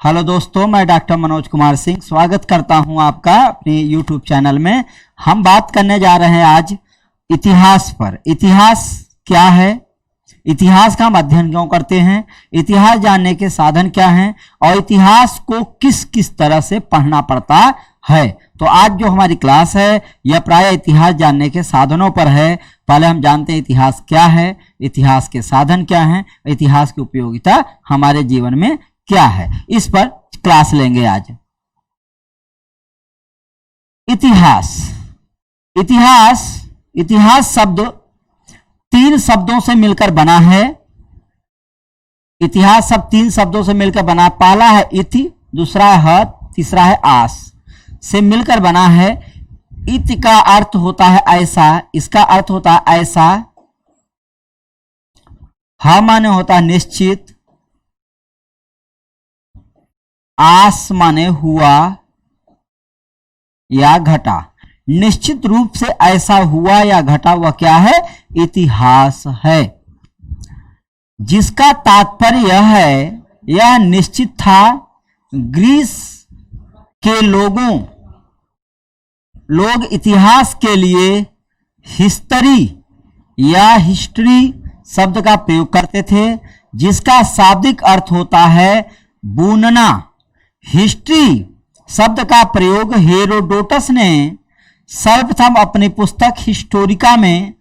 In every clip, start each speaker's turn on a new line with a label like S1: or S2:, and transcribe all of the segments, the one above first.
S1: Hello दोस्तों, मैं doctor Manoj Kumar Singh स्वागत करता हूं आपका अपने YouTube चैनल में। हम बात करने जा रहे हैं आज इतिहास पर। इतिहास क्या है, इतिहास का हम अध्ययन क्यों करते हैं, इतिहास जानने के साधन क्या हैं और इतिहास को किस किस तरह से पढ़ना पड़ता है। तो आज जो हमारी क्लास है यह प्राय इतिहास जानने के साधनों पर है। पहले हम जानते हैं इतिहास क्या है, इतिहास के साधन क्या हैं, इतिहास की उपयोगिता हमारे जीवन में क्या है, इस पर क्लास लेंगे आज। इतिहास इतिहास इतिहास शब्द 3 शब्दों से मिलकर बना है। इतिहास शब्द 3 शब्दों से मिलकर बना। पहला है इति, दूसरा है हत, तीसरा है आस से मिलकर बना है। इति का अर्थ होता है ऐसा, इसका अर्थ होता है ऐसा। ह माने होता है निश्चित, आस माने हुआ या घटा। निश्चित रूप से ऐसा हुआ या घटा हुआ क्या है, इतिहास है। जिसका तात्पर्य यह है, यह निश्चित था। ग्रीस के लोग इतिहास के लिए हिस्टरी या हिस्ट्री शब्द का प्रयोग करते थे, जिसका शाब्दिक अर्थ होता है बुनना। हिस्ट्री शब्द का प्रयोग हेरोडोटस ने सर्वप्रथम अपनी पुस्तक हिस्टोरिका में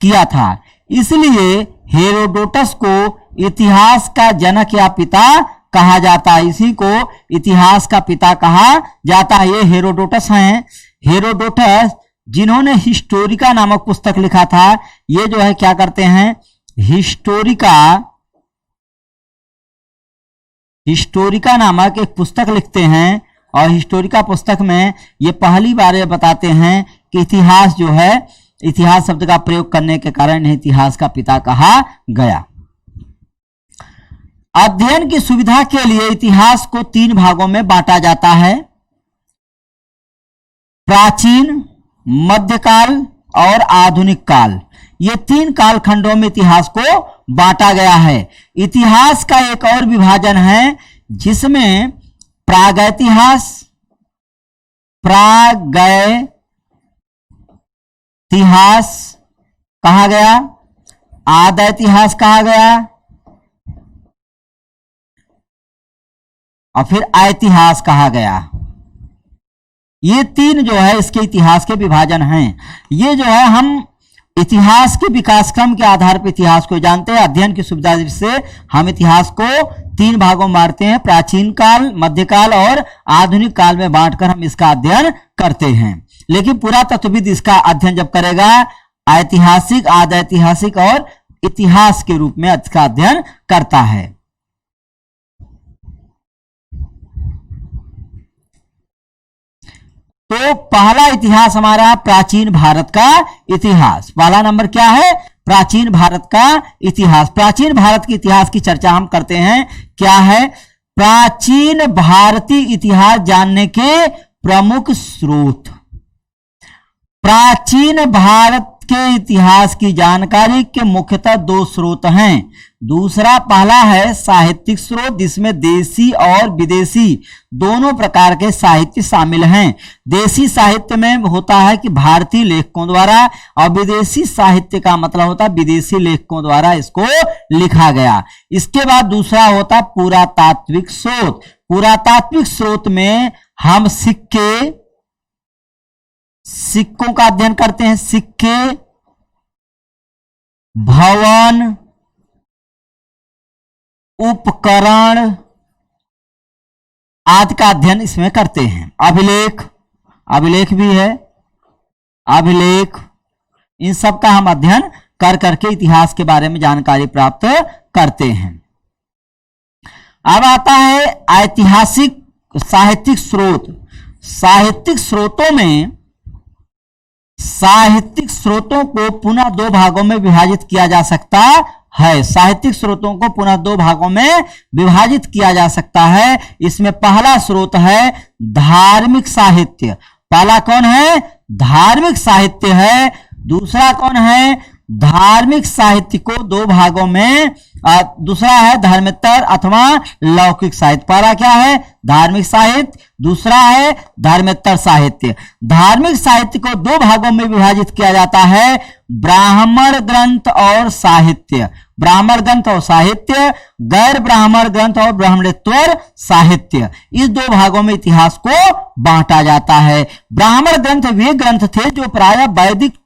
S1: किया था। इसलिए हेरोडोटस को इतिहास का जनक या पिता कहा जाता है। इसी को इतिहास का पिता कहा जाता है। ये हेरोडोटस हैं। हेरोडोटस जिन्होंने हिस्टोरिका नामक पुस्तक लिखा था, ये जो है क्या करते हैं, हिस्टोरिका नामक एक पुस्तक लिखते हैं और हिस्टोरिका पुस्तक में ये पहली बार ये बताते हैं कि इतिहास जो है, इतिहास शब्द का प्रयोग करने के कारण इतिहास का पिता कहा गया। अध्ययन की सुविधा के लिए इतिहास को 3 भागों में बांटा जाता है, प्राचीन, मध्यकाल और आधुनिक काल। ये 3 कालखंडों में इतिहास को बांटा गया है। इतिहास का एक और विभाजन है जिसमें प्रागैतिहास कहा गया, आदैतिहास कहा गया और फिर ऐतिहास कहा गया। ये 3 जो है इसके इतिहास के विभाजन हैं। ये जो है हम इतिहास के विकास क्रम के आधार पर इतिहास को जानते हैं। अध्ययन की सुविधा से हम इतिहास को 3 भागों में बांटते हैं, प्राचीन काल, मध्यकाल और आधुनिक काल में बांटकर हम इसका अध्ययन करते हैं। लेकिन पुरातत्वविद इसका अध्ययन जब करेगा, ऐतिहासिक, आदैतिहासिक और इतिहास के रूप में इसका अध्ययन करता है। तो पहला इतिहास हमारा प्राचीन भारत का इतिहास। पहला नंबर क्या है, प्राचीन भारत का इतिहास। प्राचीन भारत के इतिहास की चर्चा हम करते हैं। क्या है, प्राचीन भारतीय इतिहास जानने के प्रमुख स्रोत। प्राचीन भारत के इतिहास की जानकारी के मुख्यतः 2 स्रोत हैं। दूसरा, पहला है साहित्यिक स्रोत, जिसमें देसी और विदेशी दोनों प्रकार के साहित्य शामिल हैं। देसी साहित्य में होता है कि भारतीय लेखकों द्वारा, और विदेशी साहित्य का मतलब होता है विदेशी लेखकों द्वारा इसको लिखा गया। इसके बाद दूसरा होता है पुरातात्विक स्रोत। पुरातात्विक स्रोत में हम सिक्कों का अध्ययन करते हैं। सिक्के, भवन, उपकरण आदि का अध्ययन इसमें करते हैं। अभिलेख भी है, अभिलेख, इन सब का हम अध्ययन कर करके इतिहास के बारे में जानकारी प्राप्त करते हैं। अब आता है ऐतिहासिक साहित्यिक स्रोत। साहित्यिक स्रोतों को पुनः 2 भागों में विभाजित किया जा सकता है। साहित्यिक स्रोतों को पुनः 2 भागों में विभाजित किया जा सकता है। इसमें पहला स्रोत है धार्मिक साहित्य। पहला कौन है, धार्मिक साहित्य है। दूसरा कौन है, धार्मिक साहित्य को 2 भागों में दूसरा है धर्मेतर अथवा लौकिक साहित्य। पहला क्या है? धार्मिक साहित्य, दूसरा है धर्मेतर साहित्य। धार्मिक साहित्य को दो भागों में विभाजित किया जाता है, ब्राह्मण ग्रंथ और साहित्य। ब्राह्मण ग्रंथ और साहित्य, गैर ब्राह्मण ग्रंथ और ब्राह्मणेतर साहित्य, इस दो भागों में इतिहास को बांटा जाता है। ब्राह्मण ग्रंथ वे ग्रंथ थे जो प्रायः वैदिक और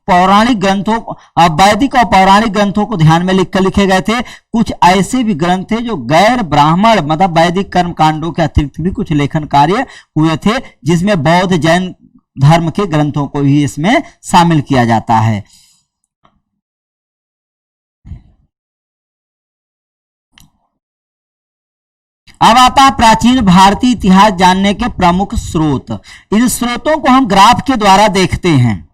S1: पौराणिक ग्रंथों को ध्यान में लिखकर लिखे गए थे। कुछ ऐसे भी ग्रंथ थे जो गैर ब्राह्मण मतलब वैदिक कर्म कांडों के अतिरिक्त भी कुछ लेखन कार्य हुए थे, जिसमें बौद्ध जैन धर्म के ग्रंथों को ही इसमें शामिल किया जाता है। अब आता है प्राचीन भारतीय इतिहास जानने के प्रमुख स्रोत। इन स्रोतों को हम ग्राफ के द्वारा देखते हैं।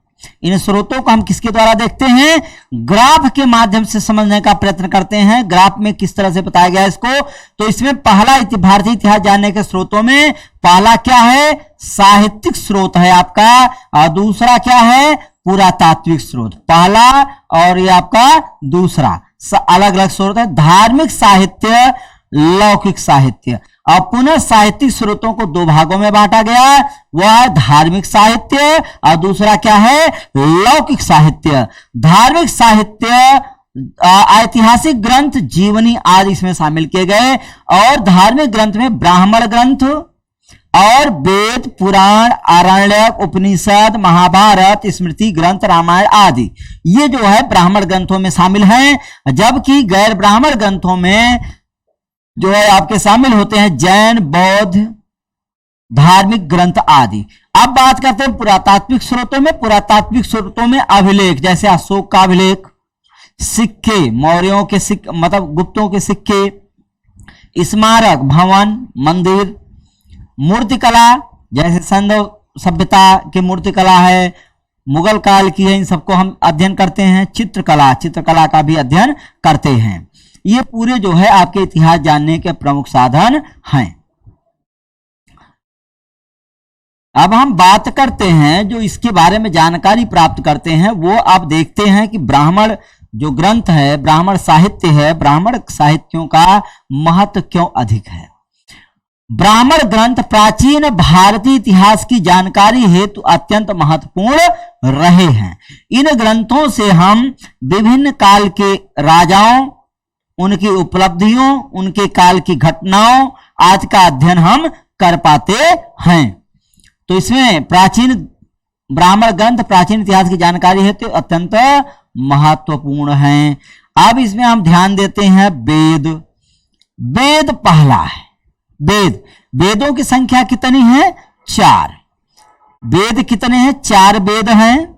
S1: इन स्रोतों को हम किसके द्वारा देखते हैं? ग्राफ के माध्यम से समझने का प्रयत्न करते हैं। ग्राफ में किस तरह से बताया गया इसको, तो इसमें पहला भारतीय इतिहास जानने के स्रोतों में पहला क्या है? साहित्यिक स्रोत है आपका, और दूसरा क्या है? पुरातात्विक स्रोत। पहला और ये आपका दूसरा अलग अलग स्रोत है। धार्मिक साहित्य, लौकिक साहित्य। और पुनः साहित्यिक स्रोतों को दो भागों में बांटा गया, वह है धार्मिक साहित्य और दूसरा क्या है? लौकिक साहित्य। धार्मिक साहित्य ऐतिहासिक ग्रंथ, जीवनी आदि इसमें शामिल किए गए, और धार्मिक ग्रंथ में ब्राह्मण ग्रंथ और वेद, पुराण, आरण्यक, उपनिषद, महाभारत, स्मृति ग्रंथ, रामायण आदि ये जो है ब्राह्मण ग्रंथों में शामिल हैं। जबकि गैर ब्राह्मण ग्रंथों में जो है आपके शामिल होते हैं जैन, बौद्ध, धार्मिक ग्रंथ आदि। अब बात करते हैं पुरातात्विक स्रोतों में। पुरातात्विक स्रोतों में अभिलेख, जैसे अशोक का अभिलेख, सिक्के, मौर्यों के सिक्के मतलब गुप्तों के सिक्के, स्मारक, भवन, मंदिर, मूर्तिकला, जैसे सिंधु सभ्यता की मूर्तिकला है, मुगल काल की है, इन सबको हम अध्ययन करते हैं। चित्रकला का भी अध्ययन करते हैं। ये पूरे जो है आपके इतिहास जानने के प्रमुख साधन हैं। अब हम बात करते हैं जो इसके बारे में जानकारी प्राप्त करते हैं, वो आप देखते हैं कि ब्राह्मण जो ग्रंथ है, ब्राह्मण साहित्य है, ब्राह्मण साहित्यों का महत्व क्यों अधिक है। ब्राह्मण ग्रंथ प्राचीन भारतीय इतिहास की जानकारी हेतु अत्यंत महत्वपूर्ण रहे हैं। इन ग्रंथों से हम विभिन्न काल के राजाओं, उनकी उपलब्धियों, उनके काल की घटनाओं आज का अध्ययन हम कर पाते हैं। तो इसमें प्राचीन ब्राह्मण ग्रंथ प्राचीन इतिहास की जानकारी है तो अत्यंत महत्वपूर्ण हैं। अब इसमें हम ध्यान देते हैं वेद। वेद पहला है। वेदों की संख्या कितनी है? 4। वेद कितने हैं? 4 वेद हैं।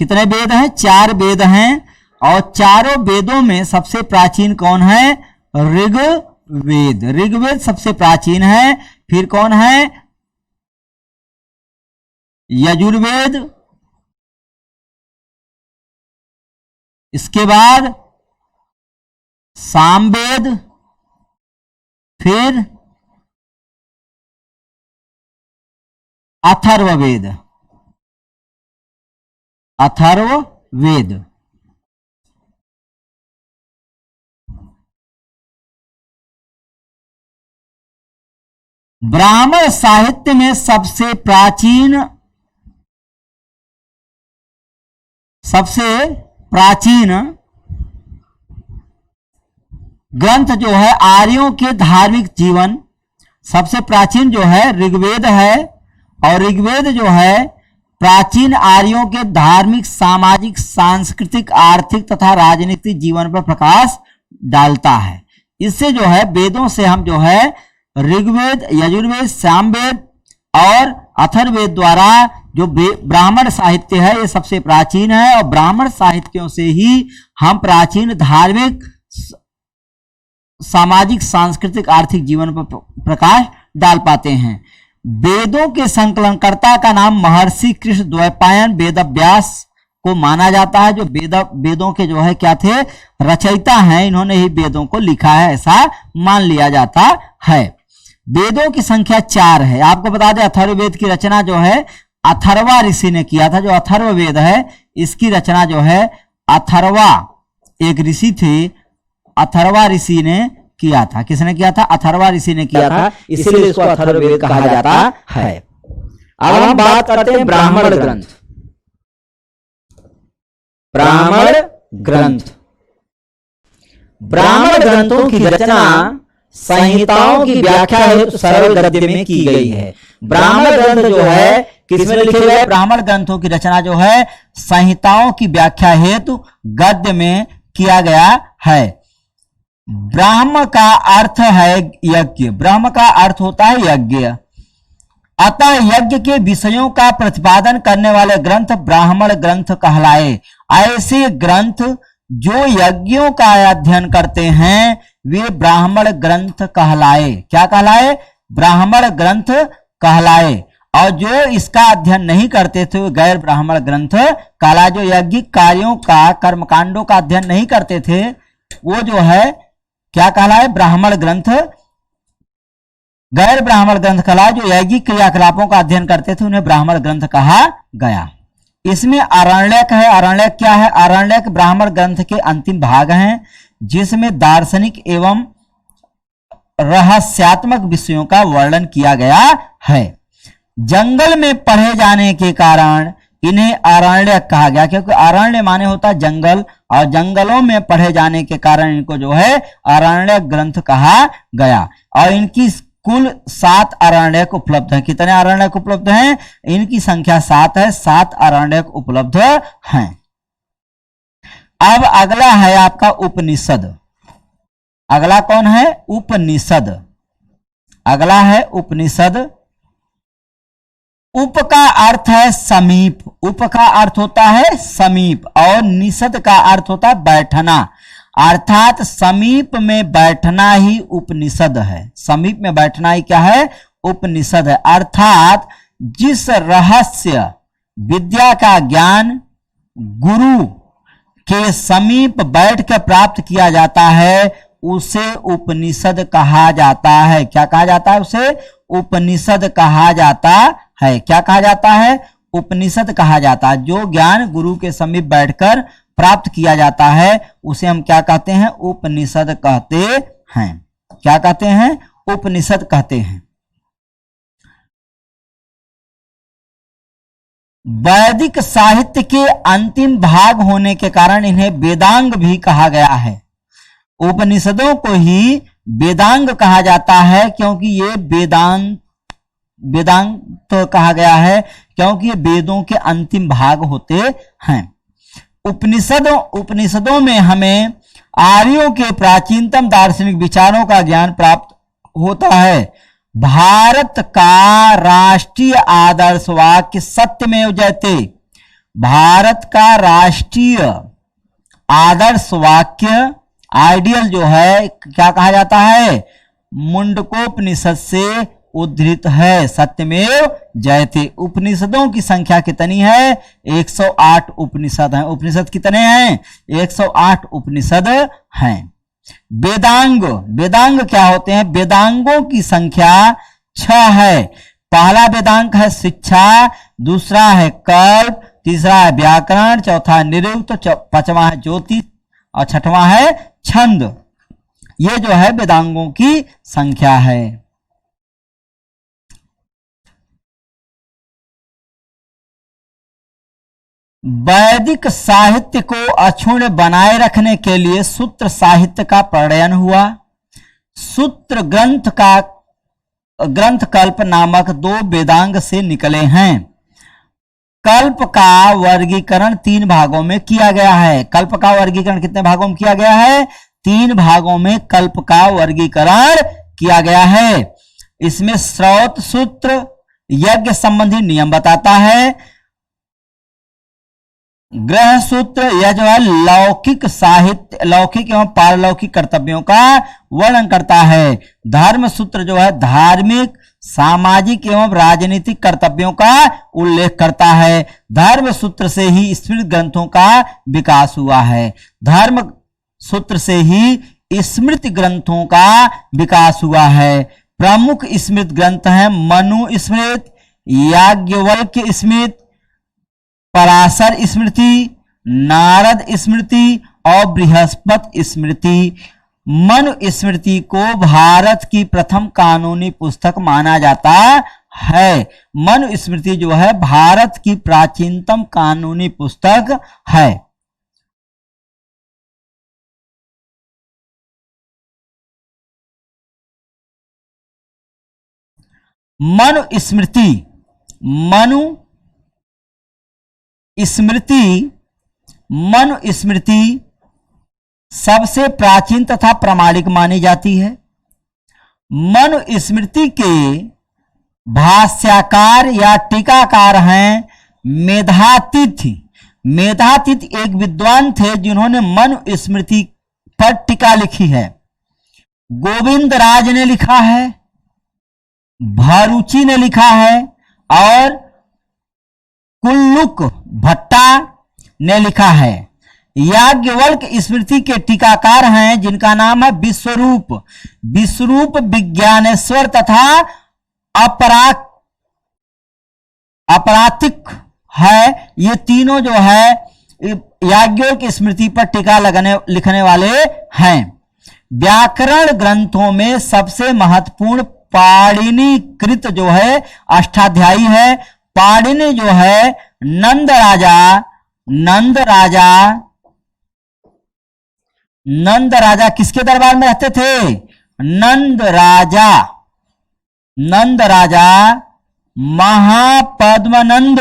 S1: कितने वेद हैं? 4 वेद हैं। और चारों वेदों में सबसे प्राचीन कौन है? ऋग्वेद। ऋग्वेद सबसे प्राचीन है। फिर कौन है? यजुर्वेद। इसके बाद सामवेद, फिर अथर्ववेद। अथर्ववेद। ब्राह्मण साहित्य में सबसे प्राचीन ग्रंथ जो है आर्यों के धार्मिक जीवन, सबसे प्राचीन जो है ऋग्वेद है। और ऋग्वेद जो है प्राचीन आर्यों के धार्मिक, सामाजिक, सांस्कृतिक, आर्थिक तथा राजनीतिक जीवन पर प्रकाश डालता है। इससे जो है वेदों से हम जो है ऋग्वेद, यजुर्वेद, सामवेद और अथर्ववेद द्वारा जो ब्राह्मण साहित्य है ये सबसे प्राचीन है। और ब्राह्मण साहित्यों से ही हम प्राचीन धार्मिक, सामाजिक, सांस्कृतिक, आर्थिक जीवन पर प्रकाश डाल पाते हैं। वेदों के संकलनकर्ता का नाम महर्षि कृष्ण द्वैपायन वेदव्यास को माना जाता है, जो वेदों के जो है क्या थे? रचयिता हैं। इन्होंने ही वेदों को लिखा है ऐसा मान लिया जाता है। वेदों की संख्या 4 है। आपको बता दें अथर्ववेद की रचना जो है अथर्वा ऋषि ने किया था। जो अथर्ववेद है इसकी रचना जो है अथर्वा एक ऋषि थे, अथर्वा ऋषि ने किया था। किसने किया था? अथर्वा ऋषि ने किया था, इसीलिए इसको अथर्ववेद कहा जाता है। अब हम बात करते हैं ब्राह्मण ग्रंथ। ब्राह्मण ग्रंथ, ब्राह्मण ग्रंथों की रचना संहिताओं की व्याख्या हेतु सरल गद्य में की गई है। ब्राह्मण ग्रंथ जो है किसमें लिखे गए? ब्राह्मण ग्रंथों की रचना जो है संहिताओं की व्याख्या हेतु गद्य में किया गया है। ब्राह्म का अर्थ है यज्ञ, ब्राह्म का अर्थ होता है यज्ञ, अतः यज्ञ के विषयों का प्रतिपादन करने वाले ग्रंथ ब्राह्मण ग्रंथ कहलाए। ऐसे ग्रंथ जो यज्ञों का अध्ययन करते हैं वे ब्राह्मण ग्रंथ कहलाए। क्या कहलाए? ब्राह्मण ग्रंथ कहलाए। और जो इसका अध्ययन नहीं करते थे वो गैर ब्राह्मण ग्रंथ कहलाए। जो यज्ञिक कार्यों का, कर्मकांडों का अध्ययन नहीं करते थे वो जो है क्या कहलाए? ब्राह्मण ग्रंथ। गैर ब्राह्मण ग्रंथ कहलाए। जो यज्ञिक क्रियाकलापों का अध्ययन करते थे उन्हें ब्राह्मण ग्रंथ कहा गया। इसमें आरण्यक है। आरण्यक क्या है? आरण्यक ब्राह्मण ग्रंथ के अंतिम भाग हैं जिसमें दार्शनिक एवं रहस्यात्मक विषयों का वर्णन किया गया है। जंगल में पढ़े जाने के कारण इन्हें आरण्यक कहा गया, क्योंकि आरण्य माने होता है जंगल, और जंगलों में पढ़े जाने के कारण इनको जो है आरण्यक ग्रंथ कहा गया। और इनकी कुल 7 आरण्यक उपलब्ध हैं। कितने आरण्यक उपलब्ध हैं? इनकी संख्या 7 है। 7 आरण्यक उपलब्ध हैं। अब अगला है आपका उपनिषद। अगला कौन है? उपनिषद। अगला है उपनिषद। उप का अर्थ है समीप, उप का अर्थ होता है समीप, और निषद का अर्थ होता है बैठना, अर्थात समीप में बैठना ही उपनिषद है। समीप में बैठना ही क्या है? उपनिषद है। अर्थात जिस रहस्य विद्या का ज्ञान गुरु के समीप बैठ कर प्राप्त किया जाता है उसे उपनिषद कहा जाता है। क्या कहा जाता है? उसे उपनिषद कहा जाता है। क्या कहा जाता है? उपनिषद कहा जाता है। जो ज्ञान गुरु के समीप बैठकर प्राप्त किया जाता है उसे हम क्या कहते हैं? उपनिषद कहते हैं। क्या कहते हैं? उपनिषद कहते हैं। वैदिक साहित्य के अंतिम भाग होने के कारण इन्हें वेदांग भी कहा गया है। उपनिषदों को ही वेदांग कहा जाता है क्योंकि ये वेदांग तो कहा गया है क्योंकि ये वेदों के अंतिम भाग होते हैं। उपनिषदों में हमें आर्यों के प्राचीनतम दार्शनिक विचारों का ज्ञान प्राप्त होता है। भारत का राष्ट्रीय आदर्श वाक्य सत्यमेव जयते, भारत का राष्ट्रीय आदर्श वाक्य आइडियल जो है क्या कहा जाता है? मुंडकोपनिषद से उद्धृत है। सत्यमेव जयते। उपनिषदों की संख्या कितनी है? 108 उपनिषद हैं। उपनिषद कितने हैं? 108 उपनिषद हैं। वेदांग, वेदांग क्या होते हैं? वेदांगों की संख्या 6 है। पहला वेदांग है शिक्षा, दूसरा है कल्प, तीसरा है व्याकरण, चौथा है निरुक्त, पांचवा है ज्योतिष और छठवां है छंद। ये जो है वेदांगों की संख्या है। वैदिक साहित्य को अक्षुण्ण बनाए रखने के लिए सूत्र साहित्य का प्रणयन हुआ। सूत्र ग्रंथ कल्प नामक 2 वेदांग से निकले हैं। कल्प का वर्गीकरण 3 भागों में किया गया है। कल्प का वर्गीकरण कितने भागों में किया गया है? 3 भागों में कल्प का वर्गीकरण किया गया है। इसमें स्रोत सूत्र यज्ञ संबंधी नियम बताता है। ग्रह सूत्र यह जो है लौकिक साहित्य, लौकिक एवं पारलौकिक कर्तव्यों का वर्णन करता है। धर्म सूत्र जो है धार्मिक, सामाजिक एवं राजनीतिक कर्तव्यों का उल्लेख करता है। धर्म सूत्र से ही स्मृत ग्रंथों का विकास हुआ है। धर्म सूत्र से ही स्मृत ग्रंथों का विकास हुआ है। प्रमुख स्मृत ग्रंथ हैं मनु स्मृत, याज्ञवल्क्य स्मृत, पराशर स्मृति, नारद स्मृति और बृहस्पति स्मृति। मनुस्मृति को भारत की प्रथम कानूनी पुस्तक माना जाता है। मनुस्मृति जो है भारत की प्राचीनतम कानूनी पुस्तक है। मनुस्मृति मनुस्मृति सबसे प्राचीन तथा प्रामाणिक मानी जाती है। मनुस्मृति के भाष्यकार या टीकाकार हैं मेधातिथि। मेधातिथि एक विद्वान थे जिन्होंने मनुस्मृति पर टीका लिखी है। गोविंद राज ने लिखा है, भरूची ने लिखा है और कुल्लुक भट्टा ने लिखा है। याज्ञवल्क स्मृति के टीकाकार हैं जिनका नाम है विश्वरूप। विश्वरूप विज्ञानेश्वर तथा अपरातिक है। ये तीनों जो है याज्ञवल्क स्मृति पर टीका लिखने वाले हैं। व्याकरण ग्रंथों में सबसे महत्वपूर्ण पाणिनि कृत जो है अष्टाध्यायी है। पाणिनि जो है नंद राजा किसके दरबार में रहते थे? नंद राजा महापद्मनंद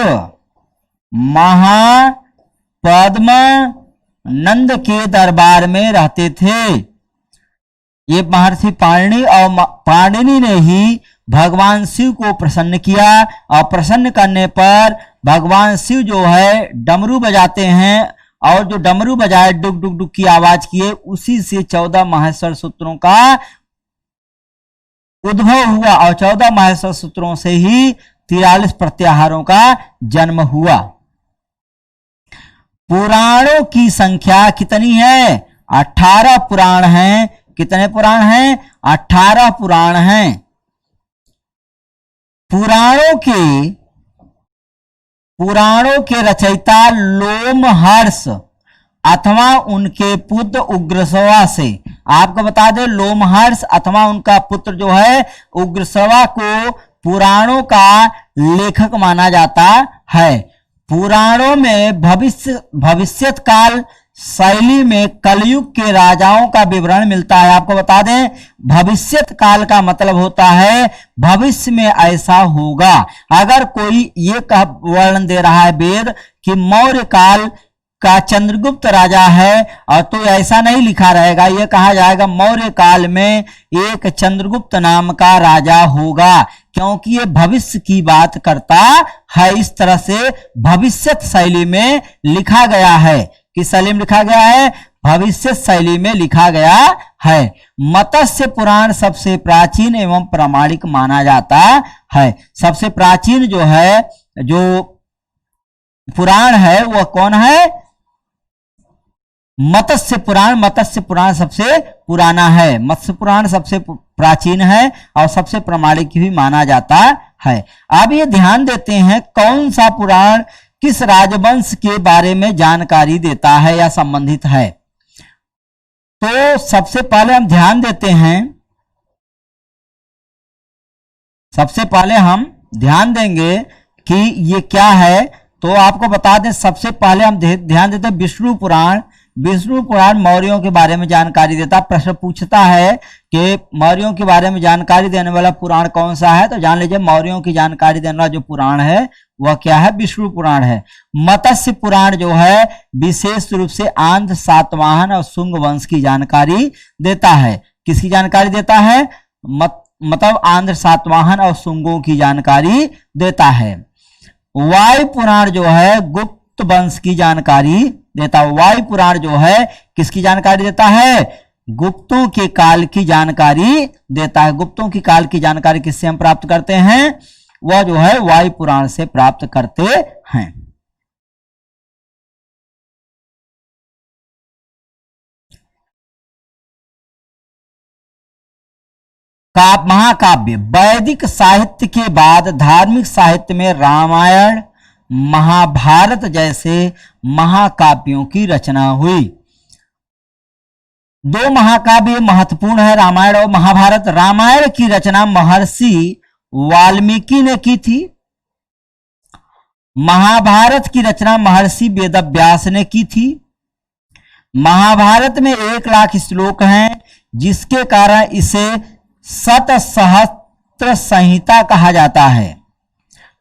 S1: के दरबार में रहते थे। ये महर्षि पाणिनि और पाणिनि ने ही भगवान शिव को प्रसन्न किया और प्रसन्न करने पर भगवान शिव जो है डमरू बजाते हैं और जो डमरू बजाए डुक डुक डुक की आवाज किए, उसी से 14 माहेश्वर सूत्रों का उद्भव हुआ और 14 माहेश्वर सूत्रों से ही 43 प्रत्याहारों का जन्म हुआ। पुराणों की संख्या कितनी है? 18 पुराण हैं। कितने पुराण हैं? 18 पुराण हैं। पुराणों के रचयिता लोमहर्ष अथवा उनके पुत्र उग्रश्रवा से, आपको बता दें लोमहर्ष अथवा उनका पुत्र जो है उग्रश्रवा को पुराणों का लेखक माना जाता है। पुराणों में भविष्यत काल शैली में कलयुग के राजाओं का विवरण मिलता है। आपको बता दें भविष्यत काल का मतलब होता है भविष्य में ऐसा होगा। अगर कोई ये वर्णन दे रहा है वेद कि मौर्य काल का चंद्रगुप्त राजा है और तो ऐसा नहीं लिखा रहेगा, यह कहा जाएगा मौर्य काल में एक चंद्रगुप्त नाम का राजा होगा, क्योंकि ये भविष्य की बात करता है। इस तरह से भविष्यत शैली में लिखा गया है। किस शैली में लिखा गया है? भविष्य शैली में लिखा गया है। मत्स्य पुराण सबसे प्राचीन एवं प्रामाणिक माना जाता है। सबसे प्राचीन जो है जो पुराण है वह कौन है? मत्स्य पुराण। मत्स्य पुराण सबसे पुराना है। मत्स्य पुराण सबसे प्राचीन है और सबसे प्रामाणिक भी माना जाता है। अब ये ध्यान देते हैं कौन सा पुराण किस राजवंश के बारे में जानकारी देता है या संबंधित है। तो सबसे पहले हम ध्यान देते हैं, सबसे पहले हम ध्यान देंगे कि ये क्या है। तो आपको बता दें सबसे पहले हम ध्यान देते हैं विष्णु पुराण। विष्णु पुराण मौर्यों के बारे में जानकारी देता। प्रश्न पूछता है कि मौर्यों के बारे में जानकारी देने वाला पुराण कौन सा है, तो जान लीजिए मौर्यों की जानकारी देने वाला जो पुराण है वह क्या है? विष्णु पुराण है। मत्स्य पुराण जो है विशेष रूप से आंध्र सातवाहन और शुंग वंश की जानकारी देता है। किसकी जानकारी देता है? मतलब आंध्र सातवाहन और शुंगों की जानकारी देता है। वायु पुराण जो है गुप्त वंश की जानकारी देता है। वायु पुराण जो है किसकी जानकारी देता है? गुप्तों के काल की जानकारी देता है। गुप्तों की काल की जानकारी किससे हम प्राप्त करते हैं? वह जो है वायु पुराण से प्राप्त करते हैं। महाकाव्य वैदिक साहित्य के बाद धार्मिक साहित्य में रामायण महाभारत जैसे महाकाव्यों की रचना हुई। दो महाकाव्य महत्वपूर्ण है, रामायण और महाभारत। रामायण की रचना महर्षि वाल्मीकि ने की थी। महाभारत की रचना महर्षि वेदव्यास ने की थी। महाभारत में 1,00,000 श्लोक हैं, जिसके कारण इसे शतसहस्त्र संहिता कहा जाता है।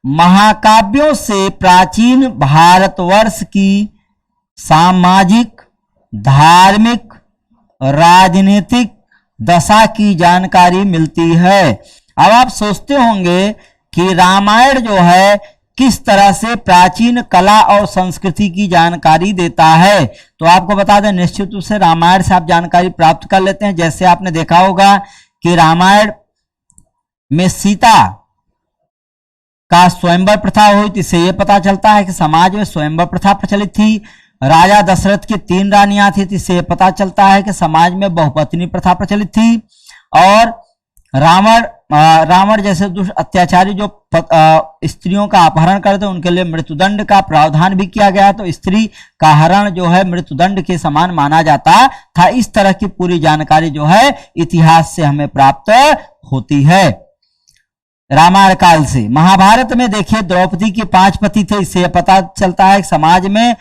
S1: महाकाव्यों से प्राचीन भारतवर्ष की सामाजिक, धार्मिक, राजनीतिक दशा की जानकारी मिलती है। अब आप सोचते होंगे कि रामायण जो है किस तरह से प्राचीन कला और संस्कृति की जानकारी देता है। तो आपको बता दें, निश्चित रूप से रामायण से आप जानकारी प्राप्त कर लेते हैं। जैसे आपने देखा होगा कि रामायण में सीता का स्वयंवर प्रथा हुई, इससे यह पता चलता है कि समाज में स्वयंवर प्रथा प्रचलित थी। राजा दशरथ की 3 रानियां थी, इससे पता चलता है कि समाज में बहुपत्नी प्रथा प्रचलित थी। और रावण जैसे दुष्ट अत्याचारी जो स्त्रियों का अपहरण करते उनके लिए मृत्युदंड का प्रावधान भी किया गया। तो स्त्री का हरण जो है मृत्युदंड के समान माना जाता था। इस तरह की पूरी जानकारी जो है इतिहास से हमें प्राप्त होती है रामायण काल से। महाभारत में देखिए द्रौपदी के 5 पति थे, इससे पता चलता है कि समाज में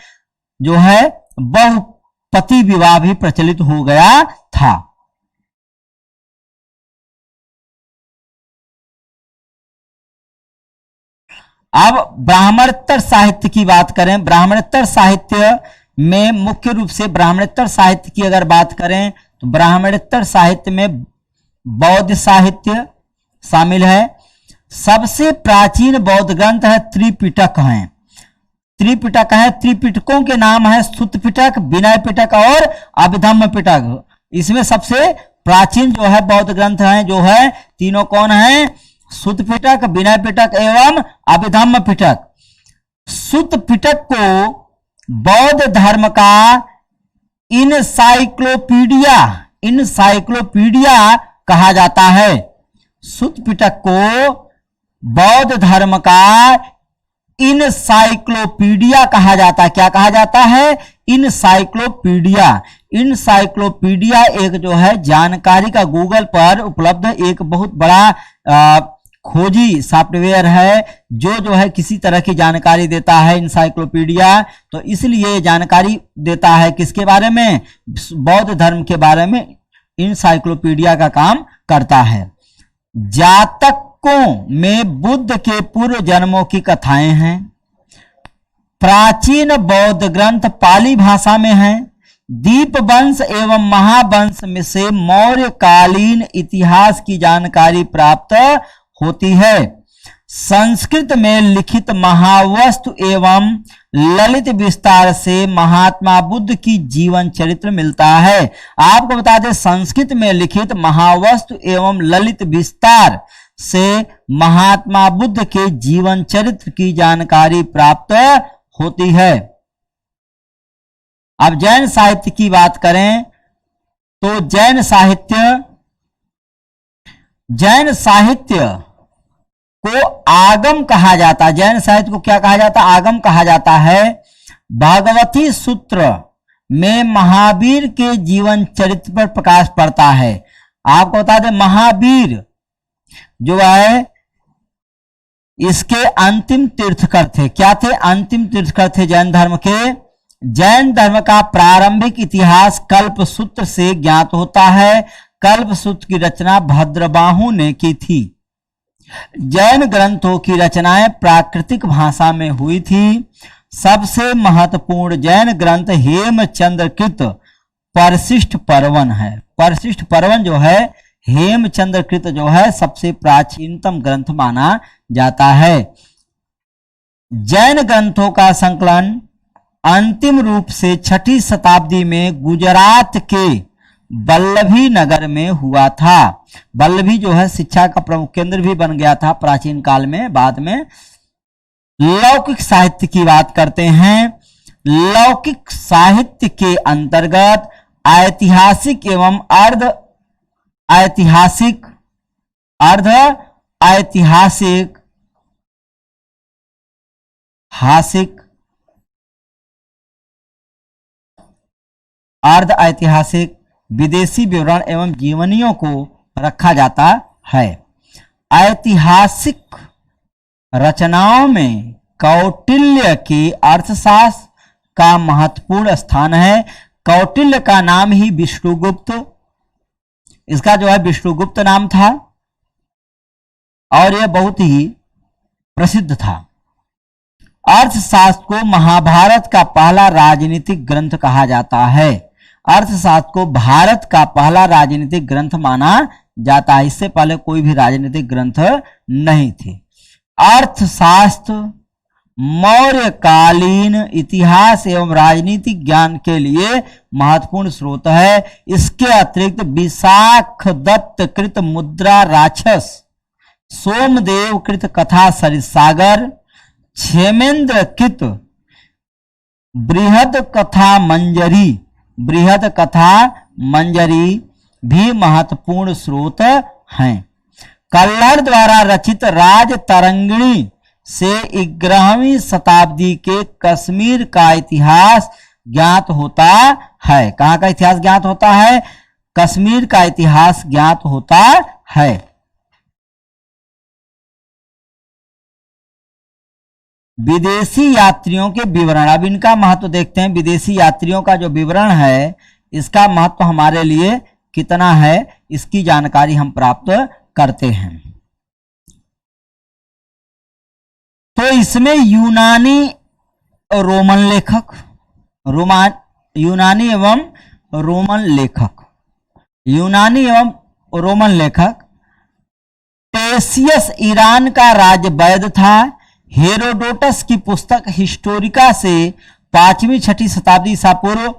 S1: जो है बहुपति विवाह भी प्रचलित हो गया था। अब ब्राह्मणोत्तर साहित्य की बात करें। ब्राह्मणोत्तर साहित्य में मुख्य रूप से ब्राह्मणोत्तर साहित्य की अगर बात करें तो ब्राह्मणोत्तर साहित्य में बौद्ध साहित्य शामिल है। सबसे प्राचीन बौद्ध ग्रंथ है त्रिपिटक है। त्रिपिटक है, त्रिपिटकों के नाम है सुत्त पिटक, विनय पिटक और अभिधम्म पिटक। इसमें सबसे प्राचीन जो है बौद्ध ग्रंथ है जो है तीनों कौन है? सुत्त पिटक, विनय पिटक एवं अभिधम्म पिटक। सुत्त पिटक को बौद्ध धर्म का इनसाइक्लोपीडिया कहा जाता है। सुत्त पिटक को बौद्ध धर्म का इनसाइक्लोपीडिया कहा जाता है। क्या कहा जाता है? इनसाइक्लोपीडिया। इनसाइक्लोपीडिया एक जो है जानकारी का गूगल पर उपलब्ध एक बहुत बड़ा खोजी सॉफ्टवेयर है जो है किसी तरह की जानकारी देता है इनसाइक्लोपीडिया। तो इसलिए जानकारी देता है किसके बारे में? बौद्ध धर्म के बारे में इनसाइक्लोपीडिया का काम करता है। जातकों में बुद्ध के पूर्व जन्मों की कथाएं हैं। प्राचीन बौद्ध ग्रंथ पाली भाषा में हैं। दीपवंश एवं महावंश में से मौर्यकालीन इतिहास की जानकारी प्राप्त होती है। संस्कृत में लिखित महावस्तु एवं ललित विस्तार से महात्मा बुद्ध की जीवन चरित्र मिलता है। आपको बता दें संस्कृत में लिखित महावस्तु एवं ललित विस्तार से महात्मा बुद्ध के जीवन चरित्र की जानकारी प्राप्त होती है। अब जैन साहित्य की बात करें तो जैन साहित्य को आगम कहा जाता है। जैन साहित्य को क्या कहा जाता है? आगम कहा जाता है। भगवती सूत्र में महावीर के जीवन चरित्र पर प्रकाश पड़ता है। आपको बता दें महावीर जो है इसके अंतिम तीर्थकर थे। क्या थे? अंतिम तीर्थकर थे जैन धर्म के। जैन धर्म का प्रारंभिक इतिहास कल्पसूत्र से ज्ञात होता है। कल्पसूत्र की रचना भद्रबाहु ने की थी। जैन ग्रंथों की रचनाएं प्राकृतिक भाषा में हुई थी। सबसे महत्वपूर्ण जैन ग्रंथ हेमचंद्रकृत परशिष्ट पर्वन है। परशिष्ट पर्वन जो है हेमचंद्रकृत जो है सबसे प्राचीनतम ग्रंथ माना जाता है। जैन ग्रंथों का संकलन अंतिम रूप से 6ठी शताब्दी में गुजरात के वल्लभी नगर में हुआ था। वल्लभी जो है शिक्षा का प्रमुख केंद्र भी बन गया था प्राचीन काल में। बाद में लौकिक साहित्य की बात करते हैं। लौकिक साहित्य के अंतर्गत ऐतिहासिक एवं अर्ध ऐतिहासिक अर्ध ऐतिहासिक विदेशी विवरण एवं जीवनियों को रखा जाता है। ऐतिहासिक रचनाओं में कौटिल्य की अर्थशास्त्र का महत्वपूर्ण स्थान है। कौटिल्य का नाम ही विष्णुगुप्त, इसका जो है विष्णुगुप्त नाम था और यह बहुत ही प्रसिद्ध था। अर्थशास्त्र को महाभारत का पहला राजनीतिक ग्रंथ कहा जाता है। अर्थशास्त्र को भारत का पहला राजनीतिक ग्रंथ माना जाता है। इससे पहले कोई भी राजनीतिक ग्रंथ नहीं थे। अर्थशास्त्र मौर्यकालीन इतिहास एवं राजनीतिक ज्ञान के लिए महत्वपूर्ण स्रोत है। इसके अतिरिक्त विशाख दत्त कृत मुद्रा राक्षस, सोमदेव कृत कथा सरिसागर, क्षेमेंद्र कृत बृहद कथा मंजरी भी महत्वपूर्ण स्रोत हैं। कल्हड़ द्वारा रचित राज तरंगिणी से 11वीं शताब्दी के कश्मीर का इतिहास ज्ञात होता है। कहाँ का इतिहास ज्ञात होता है? कश्मीर का इतिहास ज्ञात होता है। विदेशी यात्रियों के विवरण, अब इनका महत्व देखते हैं। विदेशी यात्रियों का जो विवरण है, इसका महत्व हमारे लिए कितना है, इसकी जानकारी हम प्राप्त करते हैं। तो इसमें यूनानी रोमन लेखक, यूनानी एवं रोमन लेखक टेसियस ईरान का राजवैद्य था। हेरोडोटस की पुस्तक हिस्टोरिका से 5वीं-6वीं शताब्दी ईसा पूर्व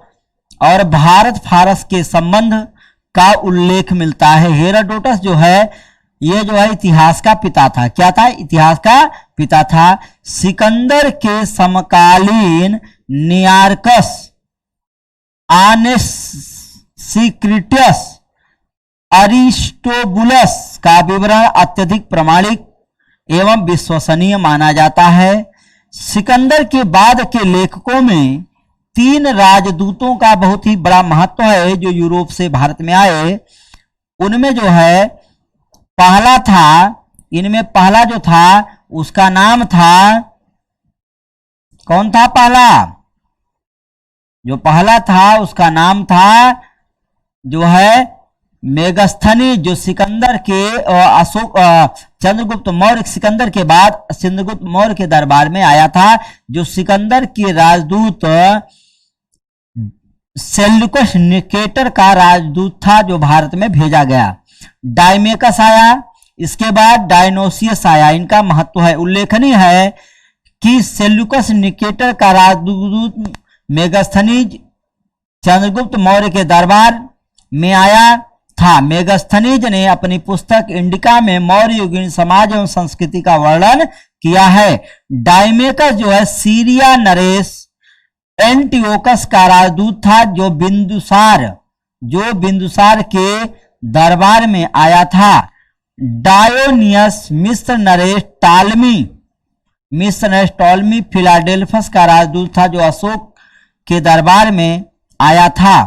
S1: और भारत फारस के संबंध का उल्लेख मिलता है। हेरोडोटस जो है, ये जो है इतिहास का पिता था। क्या था? इतिहास का पिता था। सिकंदर के समकालीन नियार्कस, आनेसिक्रिटस, अरिस्टोबुलस का विवरण अत्यधिक प्रमाणिक एवं विश्वसनीय माना जाता है। सिकंदर के बाद के लेखकों में 3 राजदूतों का बहुत ही बड़ा महत्व है जो यूरोप से भारत में आए। उनमें जो है पहला था, इनमें पहला जो था उसका नाम था, कौन था पहला? जो पहला था उसका नाम था जो है मेगस्थनी, जो सिकंदर के चंद्रगुप्त मौर्य सिकंदर के बाद चंद्रगुप्त मौर्य के दरबार में आया था। जो सिकंदर के राजदूत सेल्यूकस निकेटर का राजदूत था जो भारत में भेजा गया। डायमेकस आया, इसके बाद डायनोसियस आया। इनका महत्व है, उल्लेखनीय है कि सेल्यूकस निकेटर का राजदूत मेगास्थनीज चंद्रगुप्त मौर्य के दरबार में आया था। मेगास्थनीज ने अपनी पुस्तक इंडिका में मौर्य युगीन समाज एवं संस्कृति का वर्णन किया है। डायमेकस जो है सीरिया नरेश एंटियोकस का राजदूत था जो बिंदुसार के दरबार में आया था। डायोनियस मिस्र नरेश टॉलमी फिलाडेल्फस का राजदूत था जो अशोक के दरबार में आया था।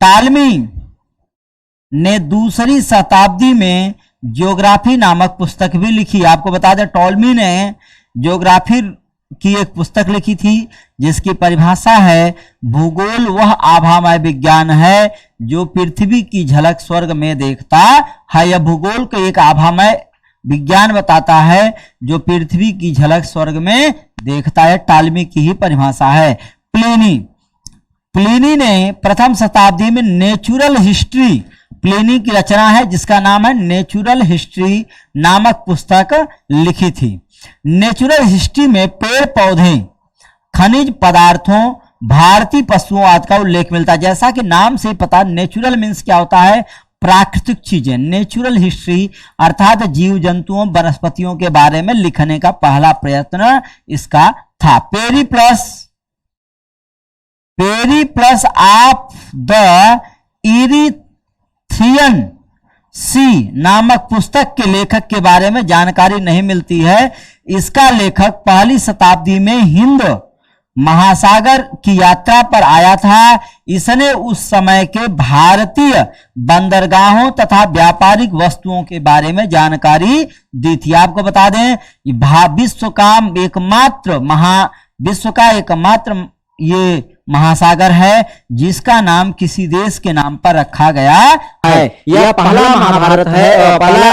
S1: टालमी ने 2री शताब्दी में ज्योग्राफी नामक पुस्तक भी लिखी। आपको बता दें, टॉलमी ने ज्योग्राफी की एक पुस्तक लिखी थी जिसकी परिभाषा है, भूगोल वह आभामय विज्ञान है जो पृथ्वी की झलक स्वर्ग में देखता है। यह भूगोल को एक आभामय विज्ञान बताता है जो पृथ्वी की झलक स्वर्ग में देखता है। टालमी की ही परिभाषा है। प्लिनी ने 1म शताब्दी में नेचुरल हिस्ट्री, प्लिनी की रचना है जिसका नाम है नेचुरल हिस्ट्री नामक पुस्तक लिखी थी। नेचुरल हिस्ट्री में पेड़ पौधे, खनिज पदार्थों, भारतीय पशुओं आदि का उल्लेख मिलता है। जैसा कि नाम से पता, नेचुरल मीन्स क्या होता है? प्राकृतिक चीजें। नेचुरल हिस्ट्री अर्थात जीव जंतुओं वनस्पतियों के बारे में लिखने का पहला प्रयत्न इसका था। पेरीप्लस ऑफ द इरीथ्रियन सी नामक पुस्तक के लेखक के बारे में जानकारी नहीं मिलती है। इसका लेखक 1ली शताब्दी में हिंद महासागर की यात्रा पर आया था। इसने उस समय के भारतीय बंदरगाहों तथा व्यापारिक वस्तुओं के बारे में जानकारी दी थी। आपको बता दें विश्व का एकमात्र ये महासागर है जिसका नाम किसी देश के नाम पर रखा गया है। यह पहला महाभारत है, पहला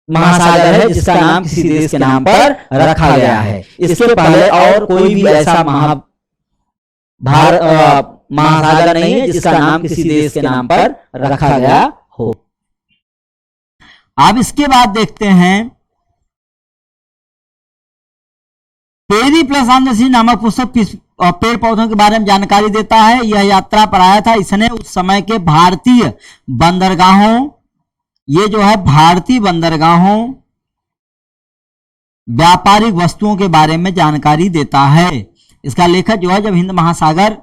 S1: महासागर है जिसका नाम किसी देश के नाम पर रखा गया है। इसके पहले और कोई भी ऐसा महासागर नहीं है जिसका नाम किसी देश के नाम पर रखा गया हो। अब इसके बाद देखते हैं पेरी प्लस आंध्रसी नामक पुस्तक पेड़ पौधों के बारे में जानकारी देता है। यह यात्रा पर आया था। इसने उस समय के भारतीय बंदरगाहों, ये जो है भारतीय बंदरगाहों, व्यापारिक वस्तुओं के बारे में जानकारी देता है। इसका लेखक जो है जब हिंद महासागर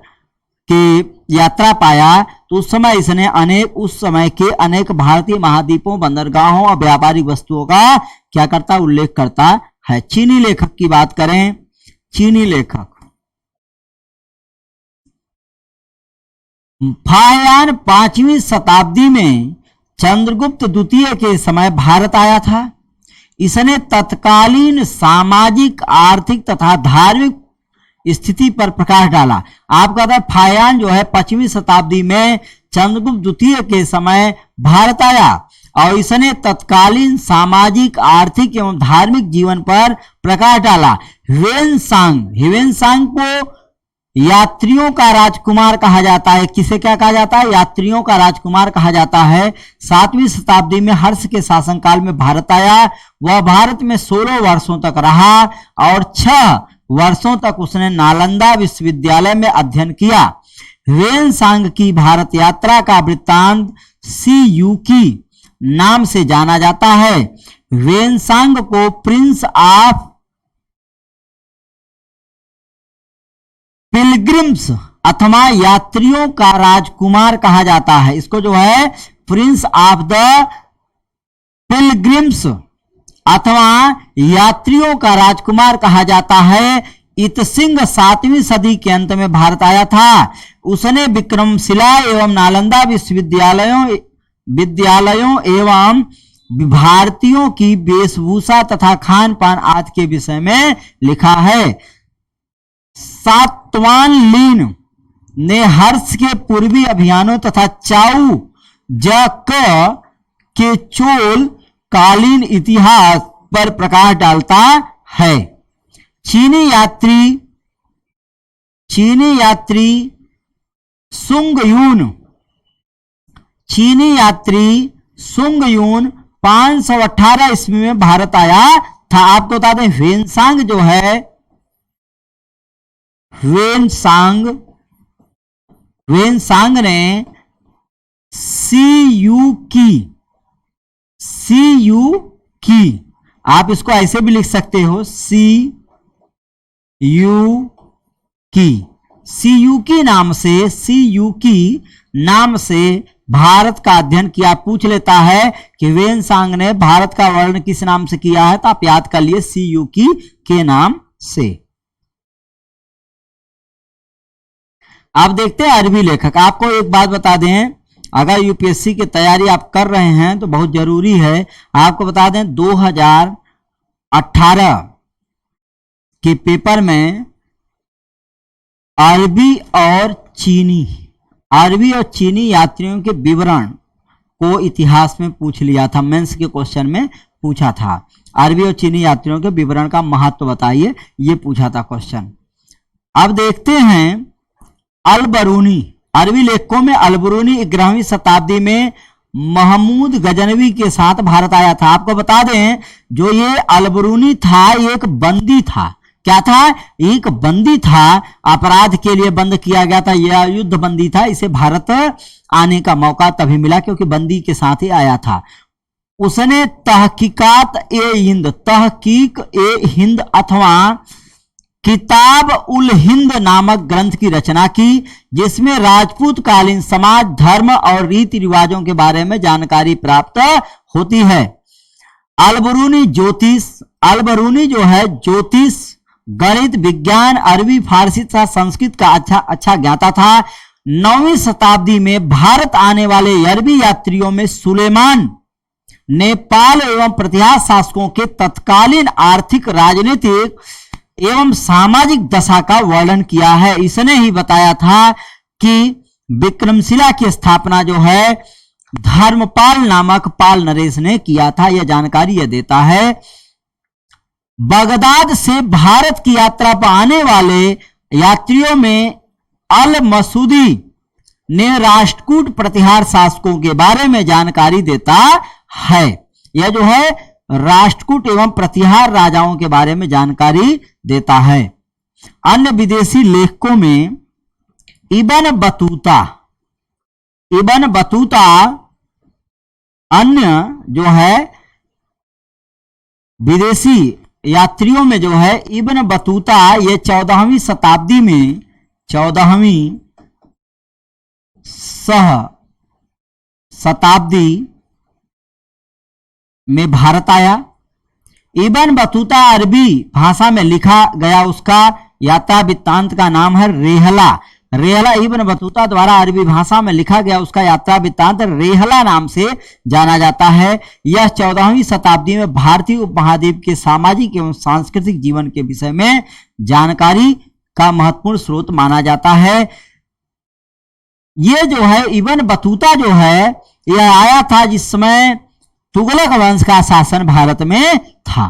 S1: की यात्रा पाया तो उस समय के अनेक भारतीय महाद्वीपों, बंदरगाहों और व्यापारिक वस्तुओं का क्या करता, उल्लेख करता है। चीनी लेखक की बात करें, चीनी लेखक फाह्यान 5वीं शताब्दी में चंद्रगुप्त द्वितीय के समय भारत आया था। इसने तत्कालीन सामाजिक, आर्थिक तथा धार्मिक स्थिति पर प्रकाश डाला। आपका था फाह्यान जो है 5वीं शताब्दी में चंद्रगुप्त द्वितीय के समय भारत आया और इसने तत्कालीन सामाजिक, आर्थिक एवं धार्मिक जीवन पर प्रकाश डाला। ह्वेनसांग को यात्रियों का राजकुमार कहा जाता है। किसे क्या कहा जाता है? यात्रियों का राजकुमार कहा जाता है। 7वीं शताब्दी में हर्ष के शासनकाल में भारत आया। वह भारत में 16 वर्षों तक रहा और 6 वर्षों तक उसने नालंदा विश्वविद्यालय में अध्ययन किया। ह्वेनसांग की भारत यात्रा का वृत्तांत सीयूकी नाम से जाना जाता है। ह्वेनसांग को प्रिंस ऑफ पिलग्रिम्स अथवा यात्रियों का राजकुमार कहा जाता है। इसको जो है प्रिंस ऑफ द पिलग्रिम्स अथवा यात्रियों का राजकुमार कहा जाता है। इतसिंह 7वीं सदी के अंत में भारत आया था। उसने विक्रमशिला एवं नालंदा विद्यालयों एवं भारतीयों की वेशभूषा तथा खान पान आदि के विषय में लिखा है। सातवान लीन ने हर्ष के पूर्वी अभियानों तथा चाउ जक के चोल कालीन इतिहास पर प्रकाश डालता है। चीनी यात्री सुंग यून 518 ईस्वी में भारत आया था। आपको बता दें ह्वेनसांग जो है ह्वेनसांग ने सीयूकी आप इसको ऐसे भी लिख सकते हो सीयूकी नाम से भारत का अध्ययन किया। पूछ लेता है कि ह्वेनसांग ने भारत का वर्णन किस नाम से किया है, तो आप याद कर लिए सीयूकी के नाम से। आप देखते हैं अरबी लेखक। आपको एक बात बता दें, अगर यूपीएससी की तैयारी आप कर रहे हैं तो बहुत जरूरी है। आपको बता दें 2018 के पेपर में अरबी और चीनी यात्रियों के विवरण को इतिहास में पूछ लिया था। मेंस के क्वेश्चन में पूछा था, अरबी और चीनी यात्रियों के विवरण का महत्व बताइए, ये पूछा था क्वेश्चन। अब देखते हैं अलबरूनी। अरबी लेखकों में अलबरूनी 11वीं शताब्दी में महमूद गजनवी के साथ भारत आया था। आपको बता दें जो ये अलबरूनी था एक बंदी था। क्या था? एक बंदी था, अपराध के लिए बंद किया गया था, यह युद्ध बंदी था। इसे भारत आने का मौका तभी मिला क्योंकि बंदी के साथ ही आया था। उसने तहकीक ए हिंद अथवा किताब उल हिंद नामक ग्रंथ की रचना की, जिसमें राजपूत कालीन समाज, धर्म और रीति रिवाजों के बारे में जानकारी प्राप्त होती है। अलबरूनी जो है ज्योतिष गणित, विज्ञान, अरबी, फारसी तथा संस्कृत का अच्छा ज्ञाता था। 9वीं शताब्दी में भारत आने वाले अरबी यात्रियों में सुलेमान नेपाल एवं प्रतिहार शासकों के तत्कालीन आर्थिक, राजनीतिक एवं सामाजिक दशा का वर्णन किया है। इसने ही बताया था कि विक्रमशिला की स्थापना जो है धर्मपाल नामक पाल नरेश ने किया था। यह जानकारी यह देता है। बगदाद से भारत की यात्रा पर आने वाले यात्रियों में अल मसूदी ने राष्ट्रकूट प्रतिहार शासकों के बारे में जानकारी देता है। यह जो है राष्ट्रकूट एवं प्रतिहार राजाओं के बारे में जानकारी देता है। अन्य विदेशी लेखकों में इब्न बतूता अन्य जो है विदेशी यात्रियों में जो है इब्न बतूता, ये 14वीं शताब्दी में 14वीं शताब्दी में भारत आया। इब्न बतूता अरबी भाषा में लिखा गया उसका यात्रा वृत्तांत का नाम है रेहला। इब्न बतूता द्वारा अरबी भाषा में लिखा गया उसका यात्रा वृत्तांत रेहला नाम से जाना जाता है। यह 14वीं शताब्दी में भारतीय उपमहाद्वीप के सामाजिक एवं सांस्कृतिक जीवन के विषय में जानकारी का महत्वपूर्ण स्रोत माना जाता है। ये जो है इब्न बतूता जो है यह आया था जिस समय तुगलक वंश का शासन भारत में था।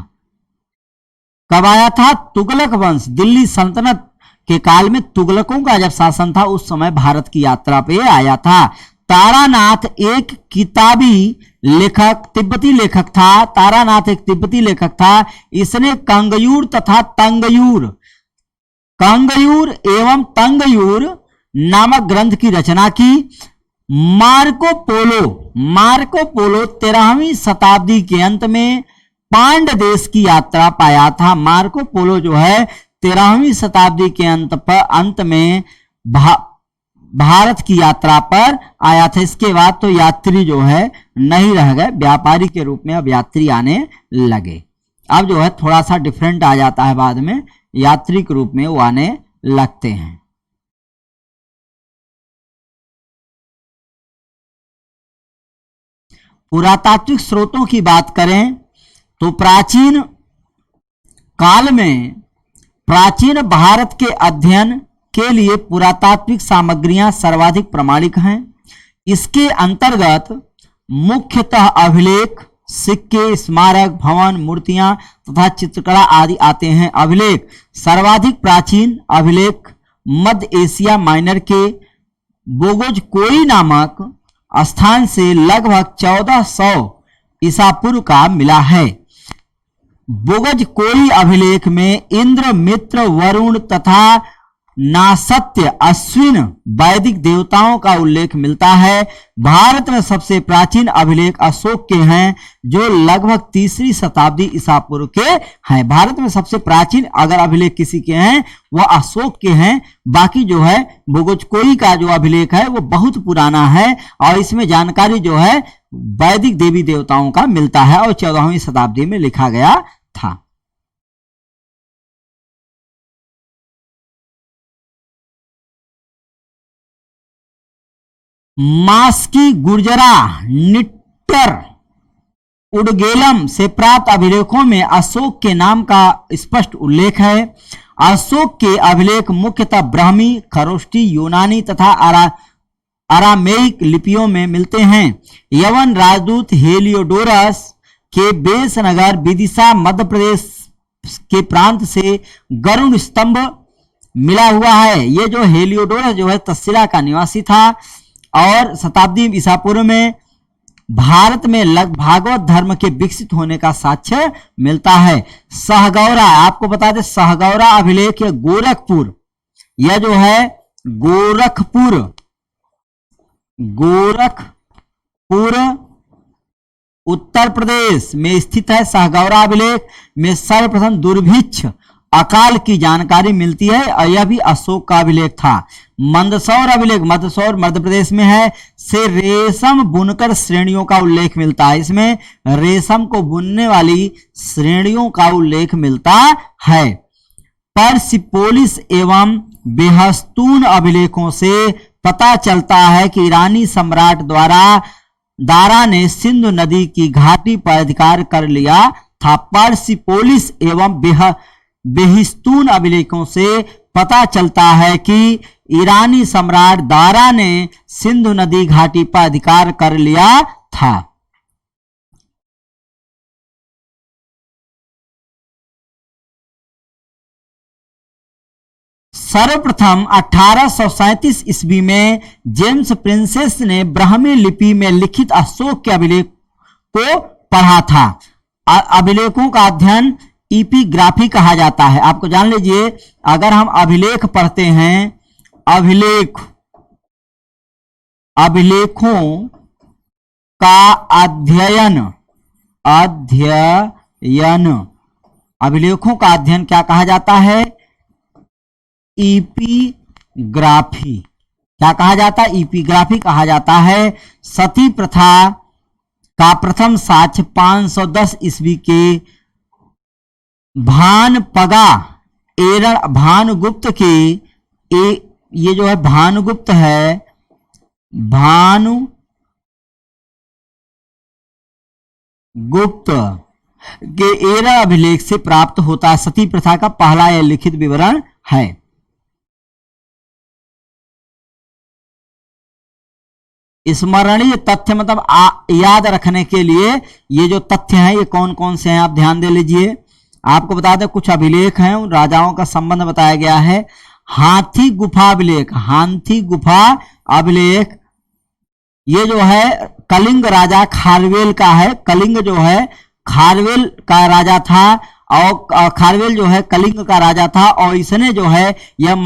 S1: कब आया था? तुगलक वंश, दिल्ली सल्तनत के काल में तुगलकों का जब शासन था उस समय भारत की यात्रा पे आया था। तारानाथ एक किताबी लेखक, तिब्बती लेखक था। तारानाथ एक तिब्बती लेखक था। इसने कंगयूर तथा कंगयूर एवं तंगयूर नामक ग्रंथ की रचना की। मार्को पोलो 13वीं शताब्दी के अंत में पांड देश की यात्रा पर आया था। मार्को पोलो जो है 13वीं शताब्दी के अंत में भारत की यात्रा पर आया था। इसके बाद तो यात्री जो है नहीं रह गए, व्यापारी के रूप में अब यात्री आने लगे। अब जो है थोड़ा सा डिफरेंट आ जाता है, बाद में यात्री के रूप में वो आने लगते हैं। पुरातात्विक स्रोतों की बात करें तो प्राचीन काल में प्राचीन भारत के अध्ययन के लिए पुरातात्विक सामग्रियां सर्वाधिक प्रामाणिक हैं। इसके अंतर्गत मुख्यतः अभिलेख, सिक्के, स्मारक, भवन, मूर्तियां तथा चित्रकला आदि आते हैं। अभिलेख सर्वाधिक प्राचीन अभिलेख मध्य एशिया माइनर के बोगोजकोई नामक स्थान से लगभग 1400 ईसा पूर्व का मिला है। बोगोजकोई अभिलेख में इंद्र, मित्र, वरुण तथा नासत्य, अश्विन वैदिक देवताओं का उल्लेख मिलता है। भारत में सबसे प्राचीन अभिलेख अशोक के हैं जो लगभग 3री शताब्दी ईसा पूर्व के हैं। भारत में सबसे प्राचीन अगर अभिलेख किसी के हैं वह अशोक के हैं। बाकी जो है बोगोजकोई का जो अभिलेख है वो बहुत पुराना है और इसमें जानकारी जो है वैदिक देवी देवताओं का मिलता है और 14वीं शताब्दी में लिखा गया था। मास्की, गुर्जरा, निट्टर, उडगेलम से प्राप्त अभिलेखों में अशोक के नाम का स्पष्ट उल्लेख है। अशोक के अभिलेख मुख्यतः ब्राह्मी, खरोष्टी, यूनानी तथा अरामेइक लिपियों में मिलते हैं। यवन राजदूत हेलियोडोरस के बेसनगर विदिशा मध्य प्रदेश के प्रांत से गरुड़ स्तंभ मिला हुआ है। ये जो हेलियोडोरस जो है तक्षशिला का निवासी था और शताब्दी ईसा पूर्व में भारत में भागवत धर्म के विकसित होने का साक्ष्य मिलता है। सहगौरा, आपको बता दें सहगौरा अभिलेख गोरखपुर, यह जो है गोरखपुर उत्तर प्रदेश में स्थित है। सहगौरा अभिलेख में सर्वप्रथम दुर्भिक्ष अकाल की जानकारी मिलती है और यह भी अशोक का अभिलेख था। मंदसौर अभिलेख मंदसौर मध्य प्रदेश में है से रेशम बुनकर श्रेणियों का उल्लेख मिलता है। इसमें रेशम को बुनने वाली श्रेणियों का उल्लेख मिलता है। पर्सिपोलिस एवं बेहस्तून अभिलेखों से पता चलता है कि ईरानी सम्राट दारा ने सिंधु नदी की घाटी पर अधिकार कर लिया था। पर्सिपोलिस एवं बेहिस्तून अभिलेखों से पता चलता है कि ईरानी सम्राट दारा ने सिंधु नदी घाटी पर अधिकार कर लिया था। सर्वप्रथम 1837 ईस्वी में जेम्स प्रिंसेस ने ब्राह्मी लिपि में लिखित अशोक के अभिलेख को पढ़ा था। अभिलेखों का अध्ययन इपिग्राफी कहा जाता है। आपको जान लीजिए, अगर हम अभिलेख पढ़ते हैं, अभिलेखों का अध्ययन अभिलेखों का अध्ययन क्या कहा जाता है? इपिग्राफी। क्या कहा जाता है? इपिग्राफी कहा जाता है। सती प्रथा का प्रथम साक्ष्य 510 ईस्वी के भानपगा एरण भानुगुप्त के ये जो है भानुगुप्त है, भानुगुप्त के एरण अभिलेख से प्राप्त होता है। सती प्रथा का पहला यह लिखित विवरण है। स्मरणीय तथ्य मतलब याद रखने के लिए ये जो तथ्य हैं ये कौन कौन से हैं आप ध्यान दे लीजिए। आपको बता दें कुछ अभिलेख हैं, उन राजाओं का संबंध बताया गया है। हाथी गुफा अभिलेख, हाथी गुफा अभिलेख ये जो है कलिंग राजा खारवेल का है। कलिंग जो है खारवेल का राजा था और खारवेल जो है कलिंग का राजा था और इसने जो है यह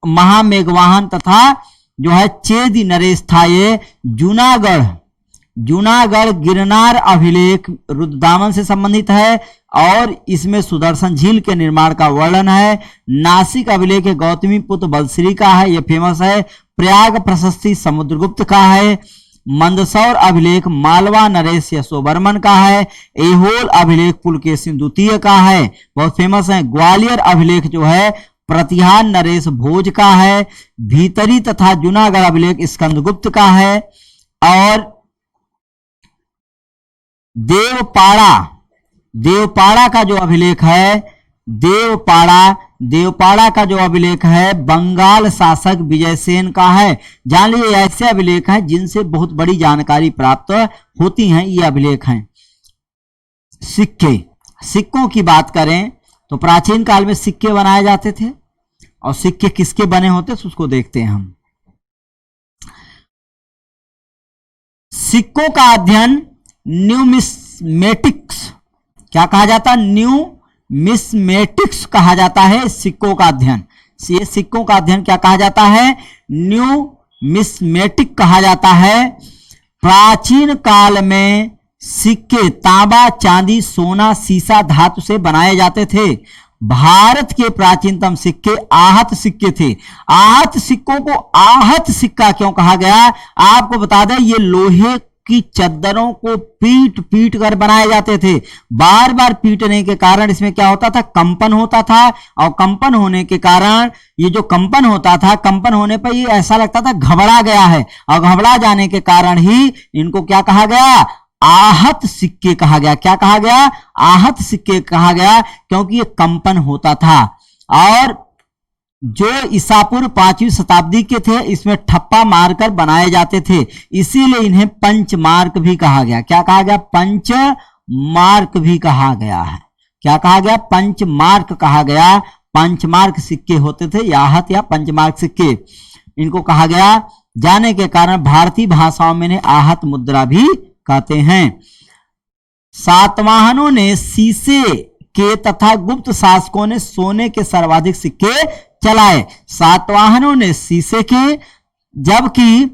S1: महामेघवाहन तथा जो है चेदी नरेश था। ये जूनागढ़ गिरनार अभिलेख रुद्रदामन से संबंधित है और इसमें सुदर्शन झील के निर्माण का वर्णन है। नासिक अभिलेख गौतमी पुत्र बलश्री का है, यह फेमस है। प्रयाग प्रशस्ति समुद्रगुप्त का है। मंदसौर अभिलेख मालवा नरेश यशोवर्मन का है। एहोल अभिलेख पुलकेशिन द्वितीय का है, बहुत फेमस है। ग्वालियर अभिलेख जो है प्रतिहार नरेश भोज का है। भीतरी तथा जूनागढ़ अभिलेख स्कंदगुप्त का है। और देवपाड़ा का जो अभिलेख है, देवपाड़ा का जो अभिलेख है बंगाल शासक विजयसेन का है। जान लीजिए ऐसे अभिलेख हैं जिनसे बहुत बड़ी जानकारी प्राप्त होती हैं, ये अभिलेख हैं। सिक्कों की बात करें तो प्राचीन काल में सिक्के बनाए जाते थे और सिक्के किसके बने होते थे उसको देखते हैं हम। सिक्कों का अध्ययन न्यूमिस्मेटिक्स क्या कहा जाता है? न्यूमिस्मेटिक्स कहा जाता है सिक्कों का अध्ययन। ये सिक्कों का अध्ययन क्या कहा जाता है? न्यूमिस्मेटिक कहा जाता है। प्राचीन काल में सिक्के तांबा, चांदी, सोना, सीसा धातु से बनाए जाते थे। भारत के प्राचीनतम सिक्के आहत सिक्के थे। आहत सिक्कों को आहत सिक्का क्यों कहा गया? आपको बता दें ये लोहे की चद्दरों को पीट पीट कर बनाए जाते थे। बार बार पीटने के कारण इसमें क्या होता था? कंपन होता था और कंपन होने के कारण ये जो कंपन होता था, कंपन होने पर ये ऐसा लगता था घबरा गया है और घबरा जाने के कारण ही इनको क्या कहा गया? आहत सिक्के कहा गया। क्या कहा गया? आहत सिक्के कहा गया क्योंकि ये कंपन होता था। और जो ईसापूर्व 5वीं शताब्दी के थे इसमें ठप्पा मारकर बनाए जाते थे, इसीलिए इन्हें पंचमार्क भी कहा गया। क्या कहा गया? पंचमार्क भी कहा गया है। क्या कहा गया? पंचमार्क कहा गया। पंचमार्क सिक्के होते थे, आहत या पंचमार्क सिक्के इनको कहा गया। जाने के कारण भारतीय भाषाओं में आहत मुद्रा भी कहते हैं। सातवाहनों ने शीशे के तथा गुप्त शासकों ने सोने के सर्वाधिक सिक्के चलाए। सातवाहनों ने शीशे के, जबकि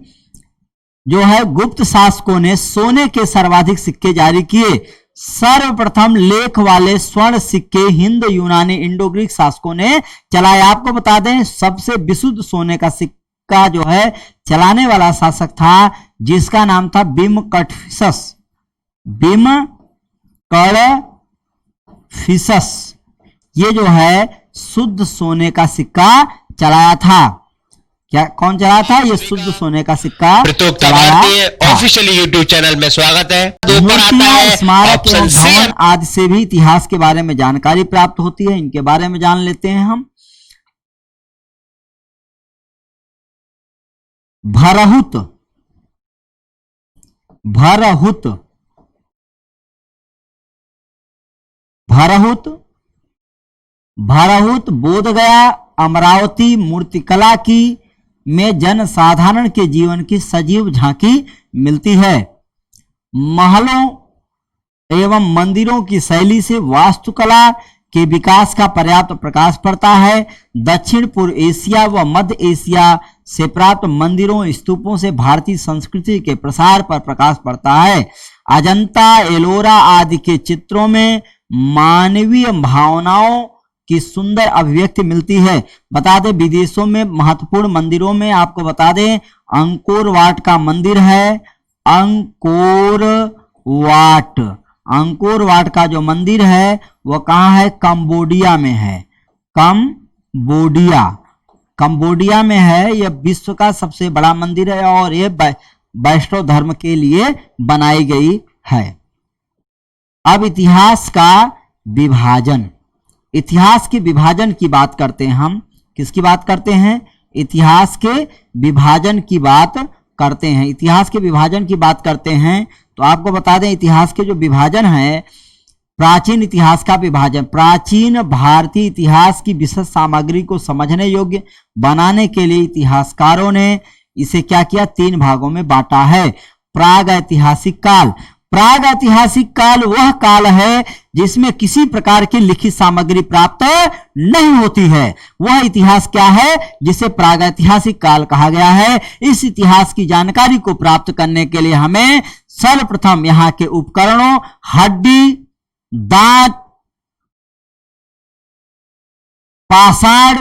S1: जो है गुप्त शासकों ने सोने के सर्वाधिक सिक्के जारी किए। सर्वप्रथम लेख वाले स्वर्ण सिक्के हिंद, यूनानी, इंडो ग्रीक शासकों ने चलाए। आपको बता दें सबसे विशुद्ध सोने का सिक्का जो है चलाने वाला शासक था जिसका नाम था बिमकटफिसस। ये जो है शुद्ध सोने का सिक्का चलाया था। क्या कौन चलाया था? ये शुद्ध सोने का सिक्का चलाया था।
S2: ऑफिशियल यूट्यूब चैनल में स्वागत है।
S1: मूर्तियां, स्मारक एवं भवन आदि से भी इतिहास के बारे में जानकारी प्राप्त होती है। इनके बारे में जान लेते हैं हम। भरहुत, भरहुत, भरहुत, भरहुत बोधगया अमरावती मूर्तिकला की में जन साधारण के जीवन की सजीव झांकी मिलती है। महलों एवं मंदिरों की शैली से वास्तुकला के विकास का पर्याप्त प्रकाश पड़ता है। दक्षिण पूर्व एशिया व मध्य एशिया से प्राप्त मंदिरों स्तूपों से भारतीय संस्कृति के प्रसार पर प्रकाश पड़ता है। अजंता, एलोरा आदि के चित्रों में मानवीय भावनाओं की सुंदर अभिव्यक्ति मिलती है। बता दें विदेशों में महत्वपूर्ण मंदिरों में आपको बता दें अंकोर वाट का मंदिर है। अंकोर वाट, अंकोर वाट का जो मंदिर है वो कहाँ है? कंबोडिया में है। कंबोडिया, कंबोडिया में है। यह विश्व का सबसे बड़ा मंदिर है और ये वैष्णव धर्म के लिए बनाई गई है। अब इतिहास का विभाजन, इतिहास के विभाजन की बात करते हैं हम। किसकी बात करते हैं? इतिहास के विभाजन की बात करते हैं। इतिहास के विभाजन की बात करते हैं तो आपको बता दें इतिहास के जो विभाजन है, प्राचीन इतिहास का विभाजन, प्राचीन भारतीय इतिहास की विशेष सामग्री को समझने योग्य बनाने के लिए इतिहासकारों ने इसे क्या किया? 3 भागों में बांटा है। प्राग ऐतिहासिक काल, प्राग ऐतिहासिक काल वह काल है जिसमें किसी प्रकार की लिखित सामग्री प्राप्त नहीं होती है। वह इतिहास क्या है? जिसे प्राग ऐतिहासिक काल कहा गया है। इस इतिहास की जानकारी को प्राप्त करने के लिए हमें सर्वप्रथम यहाँ के उपकरणों, हड्डी, दांत, पाषाण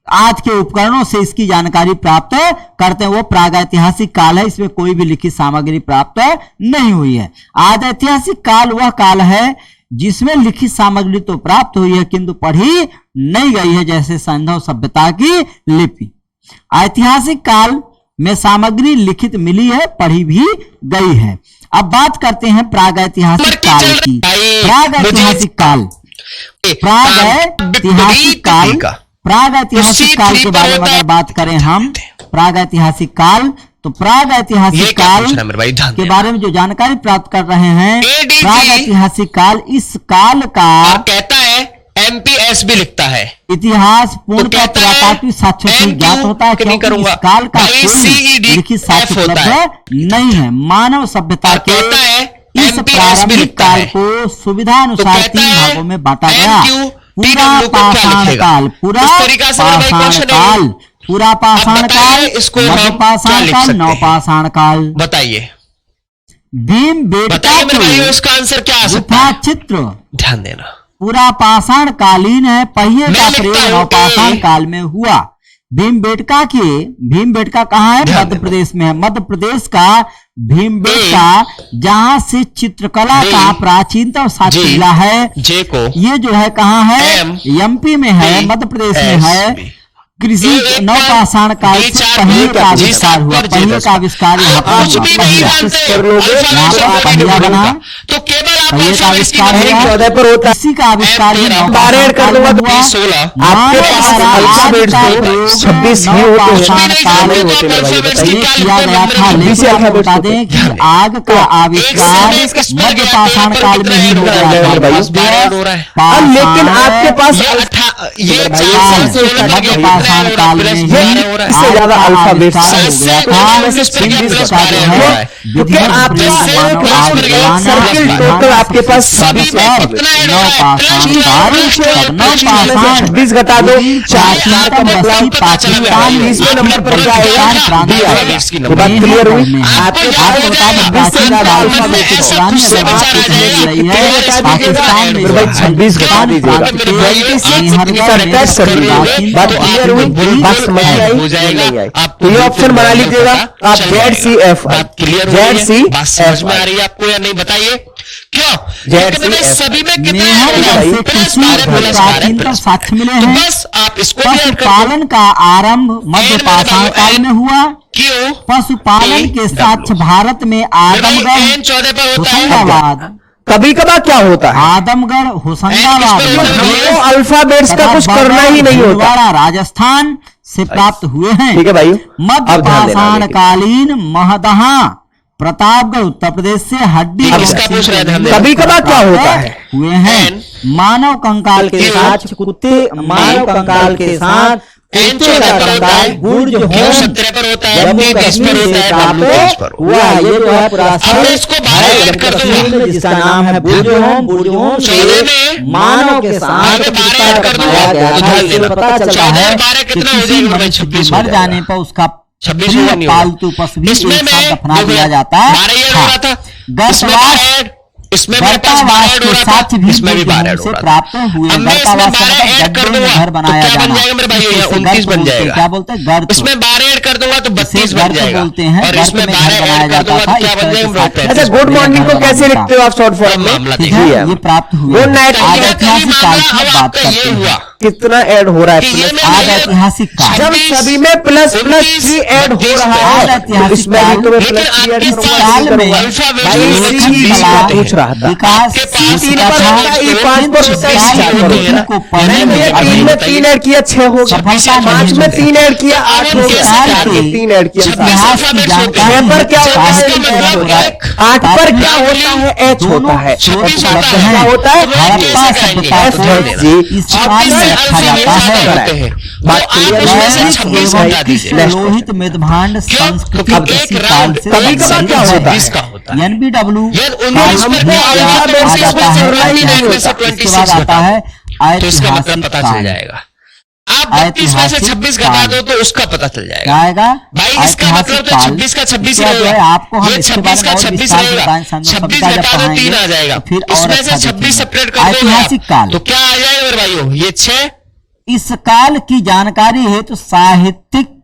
S1: आदि के उपकरणों से इसकी जानकारी प्राप्त करते हैं। वो प्रागैतिहासिक काल है, इसमें कोई भी लिखित सामग्री प्राप्त नहीं हुई है। आदि ऐतिहासिक काल वह काल है जिसमें लिखित सामग्री तो प्राप्त हुई है किंतु पढ़ी नहीं गई है, जैसे सिंधु सभ्यता की लिपि। ऐतिहासिक काल में सामग्री लिखित मिली है, पढ़ी भी गई है। अब बात करते हैं प्रागैतिहासिक काल की। प्रागैतिहासिक काल, प्रागैतिहासिक काल, प्रागैतिहासिक काल के बारे में अगर बात करें हम, प्रागैतिहासिक काल, तो प्रागैतिहासिक काल के बारे में जो जानकारी प्राप्त कर रहे हैं, प्रागैतिहासिक काल, इस काल का
S2: कहता है एमपीएस भी लिखता है।
S1: इतिहास पूर्णतः पुरातात्विक साक्ष्यों से ज्ञात होता है क्योंकि इस काल का कोई लिखित साक्ष्य उपलब्ध नहीं है। मानव सभ्यता के इस प्रारंभिक काल को सुविधानुसार 3 भागों में बांटा गया। पूरा पाषाण काल, पूरा पाषाण काल, पूरा पाषाण काल, मध्य पाषाण काल, नवपाषाण काल।
S2: बताइए,
S1: भीमबेटका
S2: इसका आंसर क्या आ सकता
S1: गुफा
S2: है?
S1: चित्र
S2: ध्यान देना।
S1: पूरा पाषाण कालीन है। पहिए का प्रयोग नवपाषाण काल में हुआ। भीमबेटका कहाँ है? मध्य प्रदेश में है। मध्य प्रदेश का भीमबेटका, जहां से चित्रकला का प्राचीनतम साक्ष्य मिला है। ये जो है कहाँ है? एमपी में है, मध्य प्रदेश में है। कृषि नवपाषाण काल से पहिए का आविष्कार हुआ। पहिए का आविष्कार यहाँ पर हुआ। पहिया बना,
S2: तो केवल
S1: पहिए का आविष्कार है। कृषि का आविष्कार भी नवपाषाण काल में हुआ।
S3: आपके पास अल्फाबेट्स तो 26 ही
S1: नवपाषाण काल में किया गया था। लेकिन आपको बता दें कि आग का आविष्कार मध्य पाषाण काल में ही हो गया था।
S3: लेकिन आपके पास
S1: मध्य पाषाण काल में ही
S3: इससे ज्यादा अल्फाबेट्स क्योंकि आपके सर्किल टोटल आपके पास 26 घटा दो 4 का मतलब पाकिस्तान इसमें नंबर पर जाएगा। बात क्लियर हुई? आपके पास से ज्यादा अल्फाबेट्स पाकिस्तान में 26 घटा दीजिएगा। बात क्लियर हुई? बात समझ में आई? नहीं आई तो ये ऑप्शन बना लीजिएगा आप। ZCF,
S2: बात क्लियर हो रही है? समझ में आ रही है आपको या नहीं? बताइए। क्यों?
S3: जेड
S2: क्योंकि
S3: सी एफ
S2: सभी में कितना
S1: मेहर
S2: ऐड होगा?
S1: जैसे
S2: प्लस
S1: किसी
S2: 12 प्लस 12
S1: प्राचीनतम
S2: प्लस
S1: साक्ष्य मिले
S2: 12। तो
S1: हैं।
S2: बस आप इसको भी ऐड कर दो।
S1: पशुपालन का आरंभ मध्य पाषाण काल में हुआ।
S2: क्यों?
S1: पशुपालन के साक्ष्य भारत में आदमगढ़,
S2: एन 14 पर होता है।
S1: होशंगाबाद,
S3: कभी कभार क्या होता है,
S1: आदमगढ़, होशंगाबाद,
S3: हमको अल्फाबेट्स का कुछ करना ही नहीं होता।
S1: भीलवाड़ा, राजस्थान से प्राप्त हुए हैं।
S3: ठीक है भाई,
S1: मध्य
S3: अब ध्यान देना
S1: पाषाण कालीन महदहा, प्रतापगढ़ उत्तर प्रदेश से हड्डी
S2: अब
S1: और
S2: इसका पूछ रहे हैं, ध्यान देना।
S3: कभी कभार क्या होता है,
S1: हुए हैं। मानव कंकाल के साथ कुत्ते, मानव कंकाल के साथ
S2: एन 14 पर होता है।
S1: गुर्ज
S2: क्यों
S1: होम
S2: 17 पर होता है?
S1: जम्मू
S2: 30 पर
S1: कश्मीर
S2: होता
S1: से
S2: है,
S1: प्राप्त
S2: डब्ल्यू 30 पर
S1: हुआ। ये जो है पूरा
S2: अब इसको बाहर ऐड कर दूंगा।
S1: जिसका नाम है बुर्ज होम। बुर्ज होम से
S2: 14 में
S1: मानव के साथ
S2: अगर 12 ऐड कर दूंगा
S1: बनाया गया
S2: तो
S1: था।
S2: ध्यान
S1: इससे
S2: देना।
S1: पता चलता
S2: 14
S1: है
S2: और 12
S1: कि
S2: कितना हो
S1: किसी
S2: जाएगा भाई?
S1: मनुष्य
S2: 26
S1: के
S2: हो
S1: मर
S2: जाएगा।
S1: जाने पर उसका
S2: 26
S1: प्रिय
S2: होगा, नहीं होगा।
S1: पालतू पशु भी
S2: इसमें
S1: एक साथ
S2: मैं
S1: दफना दिया जाता है।
S2: 12 ऐड हो रहा था। इसमें
S1: गर्तवास
S2: 12 ऐड, इसमें मेरे पास 12
S1: गर्तावास
S2: ऐड
S1: के
S2: हो रहा
S1: साथ
S2: था,
S1: भी
S2: इसमें भी 12 ऐड
S1: से
S2: हो रहा
S1: प्राप्त
S2: था।
S1: हुए।
S2: अब मैं इसमें
S1: गर्तावास
S2: 12
S1: मतलब
S2: ऐड कर
S1: गड्ढे में
S2: दूंगा
S1: घर बनाया
S2: तो क्या बन
S1: जाना।
S2: जाएगा मेरे भाई?
S1: इसे
S2: 29
S1: गर्त
S2: बन
S1: बोलते हैं।
S2: जाएगा।
S1: क्या बोलते हैं? गर्त।
S2: इसमें 12 ऐड कर दूंगा तो 32 बन
S1: गर्त
S2: जाएगा।
S1: बोलते हैं।
S2: और
S1: गर्त
S2: इसमें
S1: में
S2: 12
S1: घर बनाया
S2: ऐड कर
S1: जाता
S2: दूंगा
S1: था।
S2: तो क्या
S1: इस
S2: बन
S1: तरह
S2: जाएगा?
S1: से
S3: अच्छा, गुड मॉर्निंग को कैसे लिखते हो आप शॉर्ट फॉर्म में?
S2: मामला
S1: ठीक
S2: देखिए।
S1: है, ये प्राप्त हुए।
S3: Good night.
S1: आज
S2: कहीं
S1: ऐतिहासिक काल की
S2: मामला अब
S1: बात
S2: आपका
S1: करते
S2: ये हुआ
S1: हैं।
S3: कितना ऐड हो रहा है
S2: कि ये
S3: प्लस?
S2: में
S1: आज ऐतिहासिक काल।
S3: जब सभी में प्लस प्लस 3 ऐड हो रहा
S1: आज
S3: है
S1: ऐतिहासिक
S3: तो इसमें भी तो मैं
S2: लेकिन
S3: प्लस 3 ऐड
S2: आपके
S3: करूंगा।
S2: साल
S3: नहीं
S1: में
S3: करूंगा।
S2: अल्फाबेट
S3: भाई
S2: में
S3: इसी
S2: छब्बीस
S3: चीज का
S2: होते हैं।
S3: पूछ रहा था।
S1: विकास
S2: आपके पास
S3: तीन
S1: होता
S3: पर
S1: था।
S3: होता है, ये 5 पर होता है,
S2: छब्बीस
S3: चार पर
S2: होते
S3: होता
S2: हैं
S3: है।
S1: को पढ़ने
S3: मैंने
S1: में
S3: ये
S1: अभी
S3: 3 में 3 ऐड किया 6 हो गया।
S1: सफलता
S3: 5 में 3 ऐड किया 8 हो गया।
S2: साल
S3: 4 में 3 ऐड किया 7।
S1: इतिहास की जानकारी
S3: 6 पर क्या होता है?
S2: इसका मतलब
S3: 8 पर क्या होता है? एच होता है।
S2: 26
S3: और
S2: होता है।
S3: क्या होता है?
S1: हड़प्पा सभ्यता
S3: एस
S1: को
S3: एच जी।
S1: इस्तेमाल में रखा जाता है।
S3: बात क्लियर है?
S1: वैदिक
S2: 26
S1: एवं
S2: हटा दीजिए।
S1: कृष्ण लोहित मेदभांड संस्कृति
S2: अब
S1: कृषि
S2: एक
S1: काल
S2: राउंड
S1: से
S3: कभी कभार क्या होता है?
S2: 26 का होता है।
S1: NBW
S2: ये
S1: काल
S2: 19
S1: में
S2: हमको
S1: आ
S2: अल्फाबेट से
S1: जाता है।
S2: चल रहा ही नहीं,
S1: ऐतिहासिक।
S2: इसमें से 26
S1: इसके बाद आता है
S2: तो इसका मतलब
S1: ऐतिहासिक
S2: पता चल
S1: काल।
S2: जाएगा। आप 32 में से 26 घटा दो तो उसका पता चल
S1: क्या
S2: जाएगा।
S1: आएगा?
S2: भाई इसका मतलब तो 26 का 26 ही
S1: इसके बाद जो है
S2: रहेगा।
S1: आपको हम
S2: ये
S1: इसके
S2: 26
S1: बारे
S2: का
S1: में और
S2: 26
S1: विस्तार से
S2: रहेगा।
S1: बताएं, संदर्भ
S2: 26
S1: सभ्यता जब
S2: घटा दो
S1: पढ़ाएंगे
S2: 3 आ जाएगा।
S1: तो फिर और
S2: इसमें
S1: अच्छा
S2: से 26
S1: देखेंगे।
S2: सेपरेट कर दोगे
S1: ऐतिहासिक
S2: आप,
S1: काल।
S2: तो क्या आ जाएगा मेरे भाइयों? ये 6
S1: इस काल की जानकारी हेतु साहित्यिक,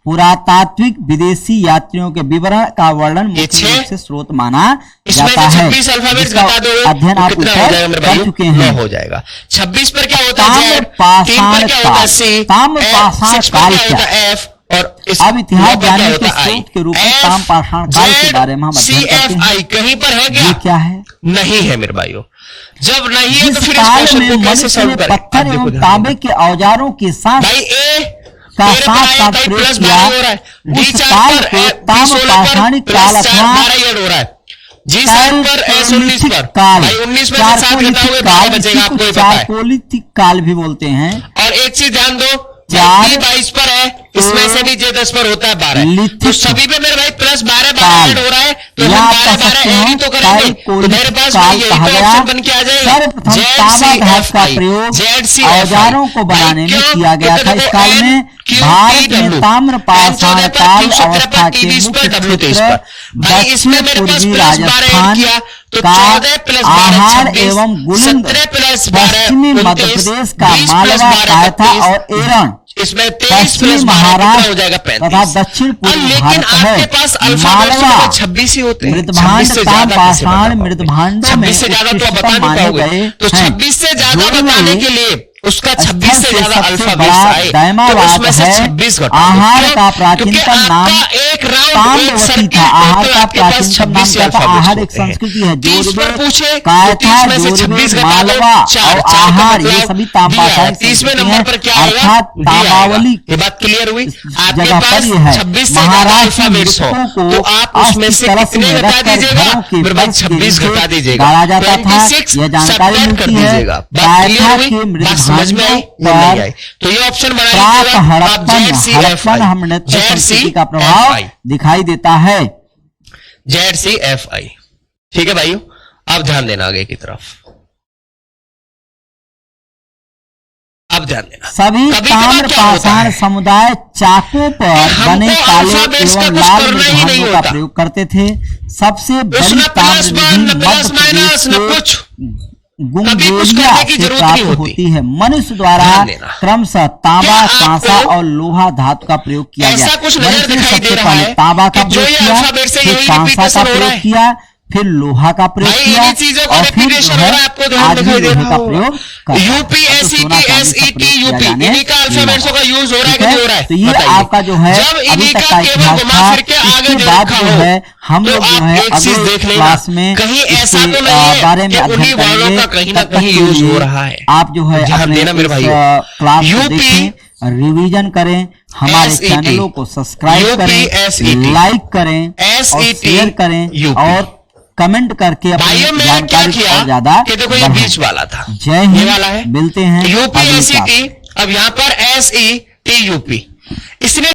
S1: पुरातात्विक, विदेशी यात्रियों के विवरण का वर्णन मुख्य
S2: छह।
S1: रूप से स्रोत माना
S2: इसमें
S1: जाता
S2: से
S1: है।
S2: 26 अल्फाबेट्स
S1: जिसका
S2: घटा दो
S1: अध्ययन
S2: तो
S1: आप
S2: कितना
S1: ऊपर
S2: हो जाएगा मेरे
S1: कर
S2: भाइयों?
S1: चुके
S2: 9
S1: हैं।
S2: हो जाएगा। 26 पर क्या होता है?
S1: ताम्र
S2: जेड। 3
S1: पाषाण
S2: पर क्या होता है?
S1: काल।
S2: सी।
S1: ताम्र पाषाण
S2: 6 पर
S1: काल
S2: क्या
S1: क्या?
S2: होता है? एफ। और इस
S1: अब इतिहास
S2: 9 पर क्या
S1: जानने
S2: होता
S1: के
S2: है?
S1: स्रोत के रूप में
S2: F,
S1: ताम्र पाषाण काल के
S2: Z,
S1: बारे में हम अध्ययन करते हैं।
S2: CFI कहीं पर है
S1: ये
S2: क्या?
S1: क्या है?
S2: नहीं है मेरे भाइयों। जब नहीं है तो
S1: जिस
S2: फिर इस
S1: काल
S2: क्वेश्चन
S1: में
S2: को कैसे
S1: मनुष्य
S2: सॉल्व
S1: ने
S2: करें?
S1: पत्थर
S2: आप देखो
S1: एवं
S2: ध्यान
S1: तांबे
S2: देना।
S1: के औजारों के साथ
S2: भाई ए
S1: का
S2: मेरे
S1: साथ
S2: पर
S1: साथ
S2: भाई
S1: प्रयोग
S2: प्लस
S1: किया,
S2: 12 हो रहा है।
S1: उस
S2: D4
S1: काल
S2: पर
S1: को
S2: B16
S1: ताम्र
S2: पर
S1: पाषाणी
S2: प्लस
S1: काल
S2: 4
S1: अथवा
S2: 12 ऐड हो रहा है। G7 पर S19 पर
S1: काल,
S2: भाई 19 में से 7 घटाओगे 12 बचेगा, आपको ही पता है।
S1: चारकोलिथिक काल भी बोलते हैं।
S2: और एक चीज ध्यान दो,
S1: चार
S2: 22 पर है, इसमें से भी J10 पर होता है 12।
S1: लिथिक
S2: तो सभी पे मेरे भाई प्लस 12
S1: काल।
S2: ऐड हो रहा है, तो
S1: या
S2: हम
S1: आप
S2: 12
S1: कह सकते
S2: ऐड ही
S1: हैं
S2: तो करेंगे। तो
S1: चारकोलिथिक
S2: मेरे पास
S1: काल
S2: भाई यही
S1: कहा
S2: तो
S1: गया।
S2: ऑप्शन बन के आ जाएगा।
S1: सर्वप्रथम तांबा धातु का प्रयोग औजारों को बनाने में किया गया था। इस काल में भारत में ताम्र पाषाण काल अवस्था के मुख्य क्षेत्र दक्षिण पूर्वी राजस्थान का आहार एवं गुलिंद, पश्चिमी मध्य प्रदेश का मालवा, कायथा और एरण,
S2: इसमें 23
S1: पश्चिमी
S2: प्लस 12
S1: महाराष्ट्र
S2: हो जाएगा
S1: तथा
S2: 35।
S1: दक्षिण पूर्वी
S2: लेकिन
S1: भारत
S2: आपके
S1: है।
S2: पास अल्फाबेट्स
S1: मालवा,
S2: में 26 ही होते हैं।
S1: मृदभांड,
S2: 26 से
S1: ताम
S2: ज्यादा कैसे बता
S1: पाषाण
S2: पाओगे?
S1: मृदभांडों में
S2: 26 से ज्यादा तो आप बता
S1: उत्कृष्टतम
S2: नहीं
S1: माने
S2: पाओगे।
S1: गए
S2: तो
S1: हैं।
S2: 26 से ज्यादा
S1: जोड़ में
S2: बताने के लिए उसका 26 से
S1: स्थल
S2: ज्यादा
S1: सबसे
S2: अल्फाबेट्स
S1: बड़ा
S2: आए तो
S1: दैमावाद
S2: उसमें से
S1: है।
S2: 26 घटा दो।
S1: आहार
S2: क्यों?
S1: का
S2: क्योंकि
S1: प्राचीनतम नाम
S2: आपका एक राउंड एक
S1: ताम्रवती
S2: सर्किल
S1: था।
S2: पे
S1: आहार
S2: तो
S1: का
S2: आपके पास
S1: प्राचीनतम
S2: 26
S1: नाम क्या था?
S2: अल्फाबेट्स
S1: आहार एक
S2: होते हैं।
S1: संस्कृति है।
S2: 30 पर
S1: जोड़वे,
S2: पूछे तो
S1: कायथा,
S2: 30 में से
S1: जोड़वे,
S2: 26 घटा दो,
S1: मालवा
S2: 4
S1: और
S2: का
S1: आहार, ये
S2: मतलब
S1: सभी
S2: दिया है।
S1: ताम्रपाषाणी
S2: 30वें
S1: संस्कृति
S2: नंबर
S1: हैं।
S2: पर क्या आएगा?
S1: अर्थात
S2: डी आएगा।
S1: ताम्रावली
S2: ये बात क्लियर हुई? आपके
S1: जगह पर
S2: पास
S1: ये है।
S2: 26 से ज्यादा
S1: महाराष्ट्र
S2: अल्फाबेट्स हो
S1: मृतकों
S2: तो
S1: को
S2: आप उसमें से
S1: अस्थि कलश
S2: कितने
S1: में
S2: घटा
S1: रखकर
S2: दीजिएगा?
S1: घरों के
S2: मेरे भाई
S1: फर्श के
S2: 26
S1: नीचे
S2: घटा दीजिएगा।
S1: गाड़ा जाता था।
S2: 26
S1: यह जानकारी
S2: सब्ट्रैक्ट कर
S1: मिलती है।
S2: दीजिएगा। बात क्लियर
S1: कायथा
S2: हुई?
S1: के
S2: बात समझ में आई?
S1: मृदभांडों
S2: नहीं
S1: पर
S2: आई? तो ये ऑप्शन बना
S1: प्राक
S2: लीजिएगा आप।
S1: हड़प्पन
S2: ZCFI
S1: हम नृत्य संस्कृति का प्रभाव दिखाई देता है।
S2: ZCFI। ठीक है भाइयों, अब ध्यान देना आगे की तरफ। अब ध्यान देना।
S1: सभी
S2: कभी
S1: ताम्र
S2: कभार क्या होता
S1: पाषाण
S2: है?
S1: समुदाय चाकू पर
S2: हमको
S1: बने काले
S2: अल्फाबेट्स का
S1: एवं
S2: कुछ
S1: लाल
S2: करना ही नहीं
S1: मृदभांडों का
S2: होता।
S1: प्रयोग करते थे। सबसे बड़ी
S2: उसमें प्लस
S1: ताम्र
S2: वन,
S1: निधि
S2: प्लस
S1: मध्य
S2: माइनस, न
S1: प्रदेश
S2: कुछ।
S1: से
S2: कभी कुछ
S1: गुंगेरिया
S2: करने की
S1: से
S2: जरूरत
S1: प्राप्त
S2: नहीं होती।
S1: होती है। मनुष्य द्वारा
S2: ध्यान देना।
S1: क्रमशः तांबा,
S2: क्या
S1: कांसा
S2: आपको
S1: और लोहा धातु का प्रयोग किया गया।
S2: ऐसा कुछ नजर
S1: मनुष्य ने
S2: दिखाई
S1: सबसे
S2: दे रहा
S1: पहले
S2: है
S1: तांबा
S2: कि
S1: का
S2: जो
S1: प्रयोग
S2: ये
S1: किया,
S2: अल्फाबेट से
S1: फिर
S2: यही
S1: कांसा का
S2: रिपीटेशन हो रहा
S1: प्रयोग
S2: है।
S1: किया, फिर लोहा का प्रयोग
S2: भाई
S1: किया
S2: इन्हीं चीजों का
S1: और फिर जो
S2: रेपिटेशन हो
S1: है
S2: रहा है, आपको ध्यान
S1: आदमी
S2: दिखाई दे
S1: लोहे
S2: रहा
S1: का
S2: होगा।
S1: प्रयोग कर रहा है।
S2: यूपी
S1: तो
S2: एसईटी
S1: सोना चांदी का
S2: एसईटी
S1: प्रयोग किया
S2: यूपी
S1: जाने
S2: इन्हीं का अल्फाबेट्सों का यूज हो रहा है
S1: ठीक
S2: कि नहीं हो रहा है?
S1: तो ये
S2: बताइए।
S1: आपका जो है
S2: जब
S1: अभी
S2: इन्हीं
S1: तक
S2: का
S1: का
S2: केवल
S1: इतिहास
S2: घुमा
S1: था।
S2: फिर के आगे
S1: इसके
S2: दे
S1: बाद
S2: रखा
S1: जो
S2: हो,
S1: है हम
S2: तो
S1: लोग जो
S2: आप
S1: है
S2: एक चीज
S1: अगले
S2: देख लेना,
S1: क्लास में
S2: कहीं
S1: इसके
S2: ऐसा तो नहीं है
S1: बारे में
S2: कि
S1: अध्ययन
S2: उन्हीं वालों
S1: करेंगे।
S2: का कहीं ना
S1: तब तक
S2: कहीं
S1: के
S2: यूज हो
S1: लिए
S2: रहा है।
S1: आप जो है
S2: ध्यान
S1: अपने
S2: देना मेरे
S1: इस
S2: भाइयों।
S1: क्लास को
S2: यूपी
S1: देखें, रिवीजन करें, हमारे
S2: SET,
S1: चैनलों को सब्सक्राइब
S2: यूपी
S1: करें,
S2: SET,
S1: लाइक करें और
S2: SET,
S1: शेयर करें
S2: यूपी।
S1: और कमेंट करके
S2: भाइयों
S1: अपनी
S2: मैंने क्या
S1: जानकारी
S2: किया
S1: और ज्यादा
S2: कि देखो ये
S1: बढ़ाएं।
S2: बीच वाला था,
S1: जय
S2: ये
S1: हिंद,
S2: वाला है,
S1: मिलते हैं
S2: यूपी
S1: अगली
S2: एसईटी,
S1: क्लास।
S2: अब यहां पर SET यूपी, इसने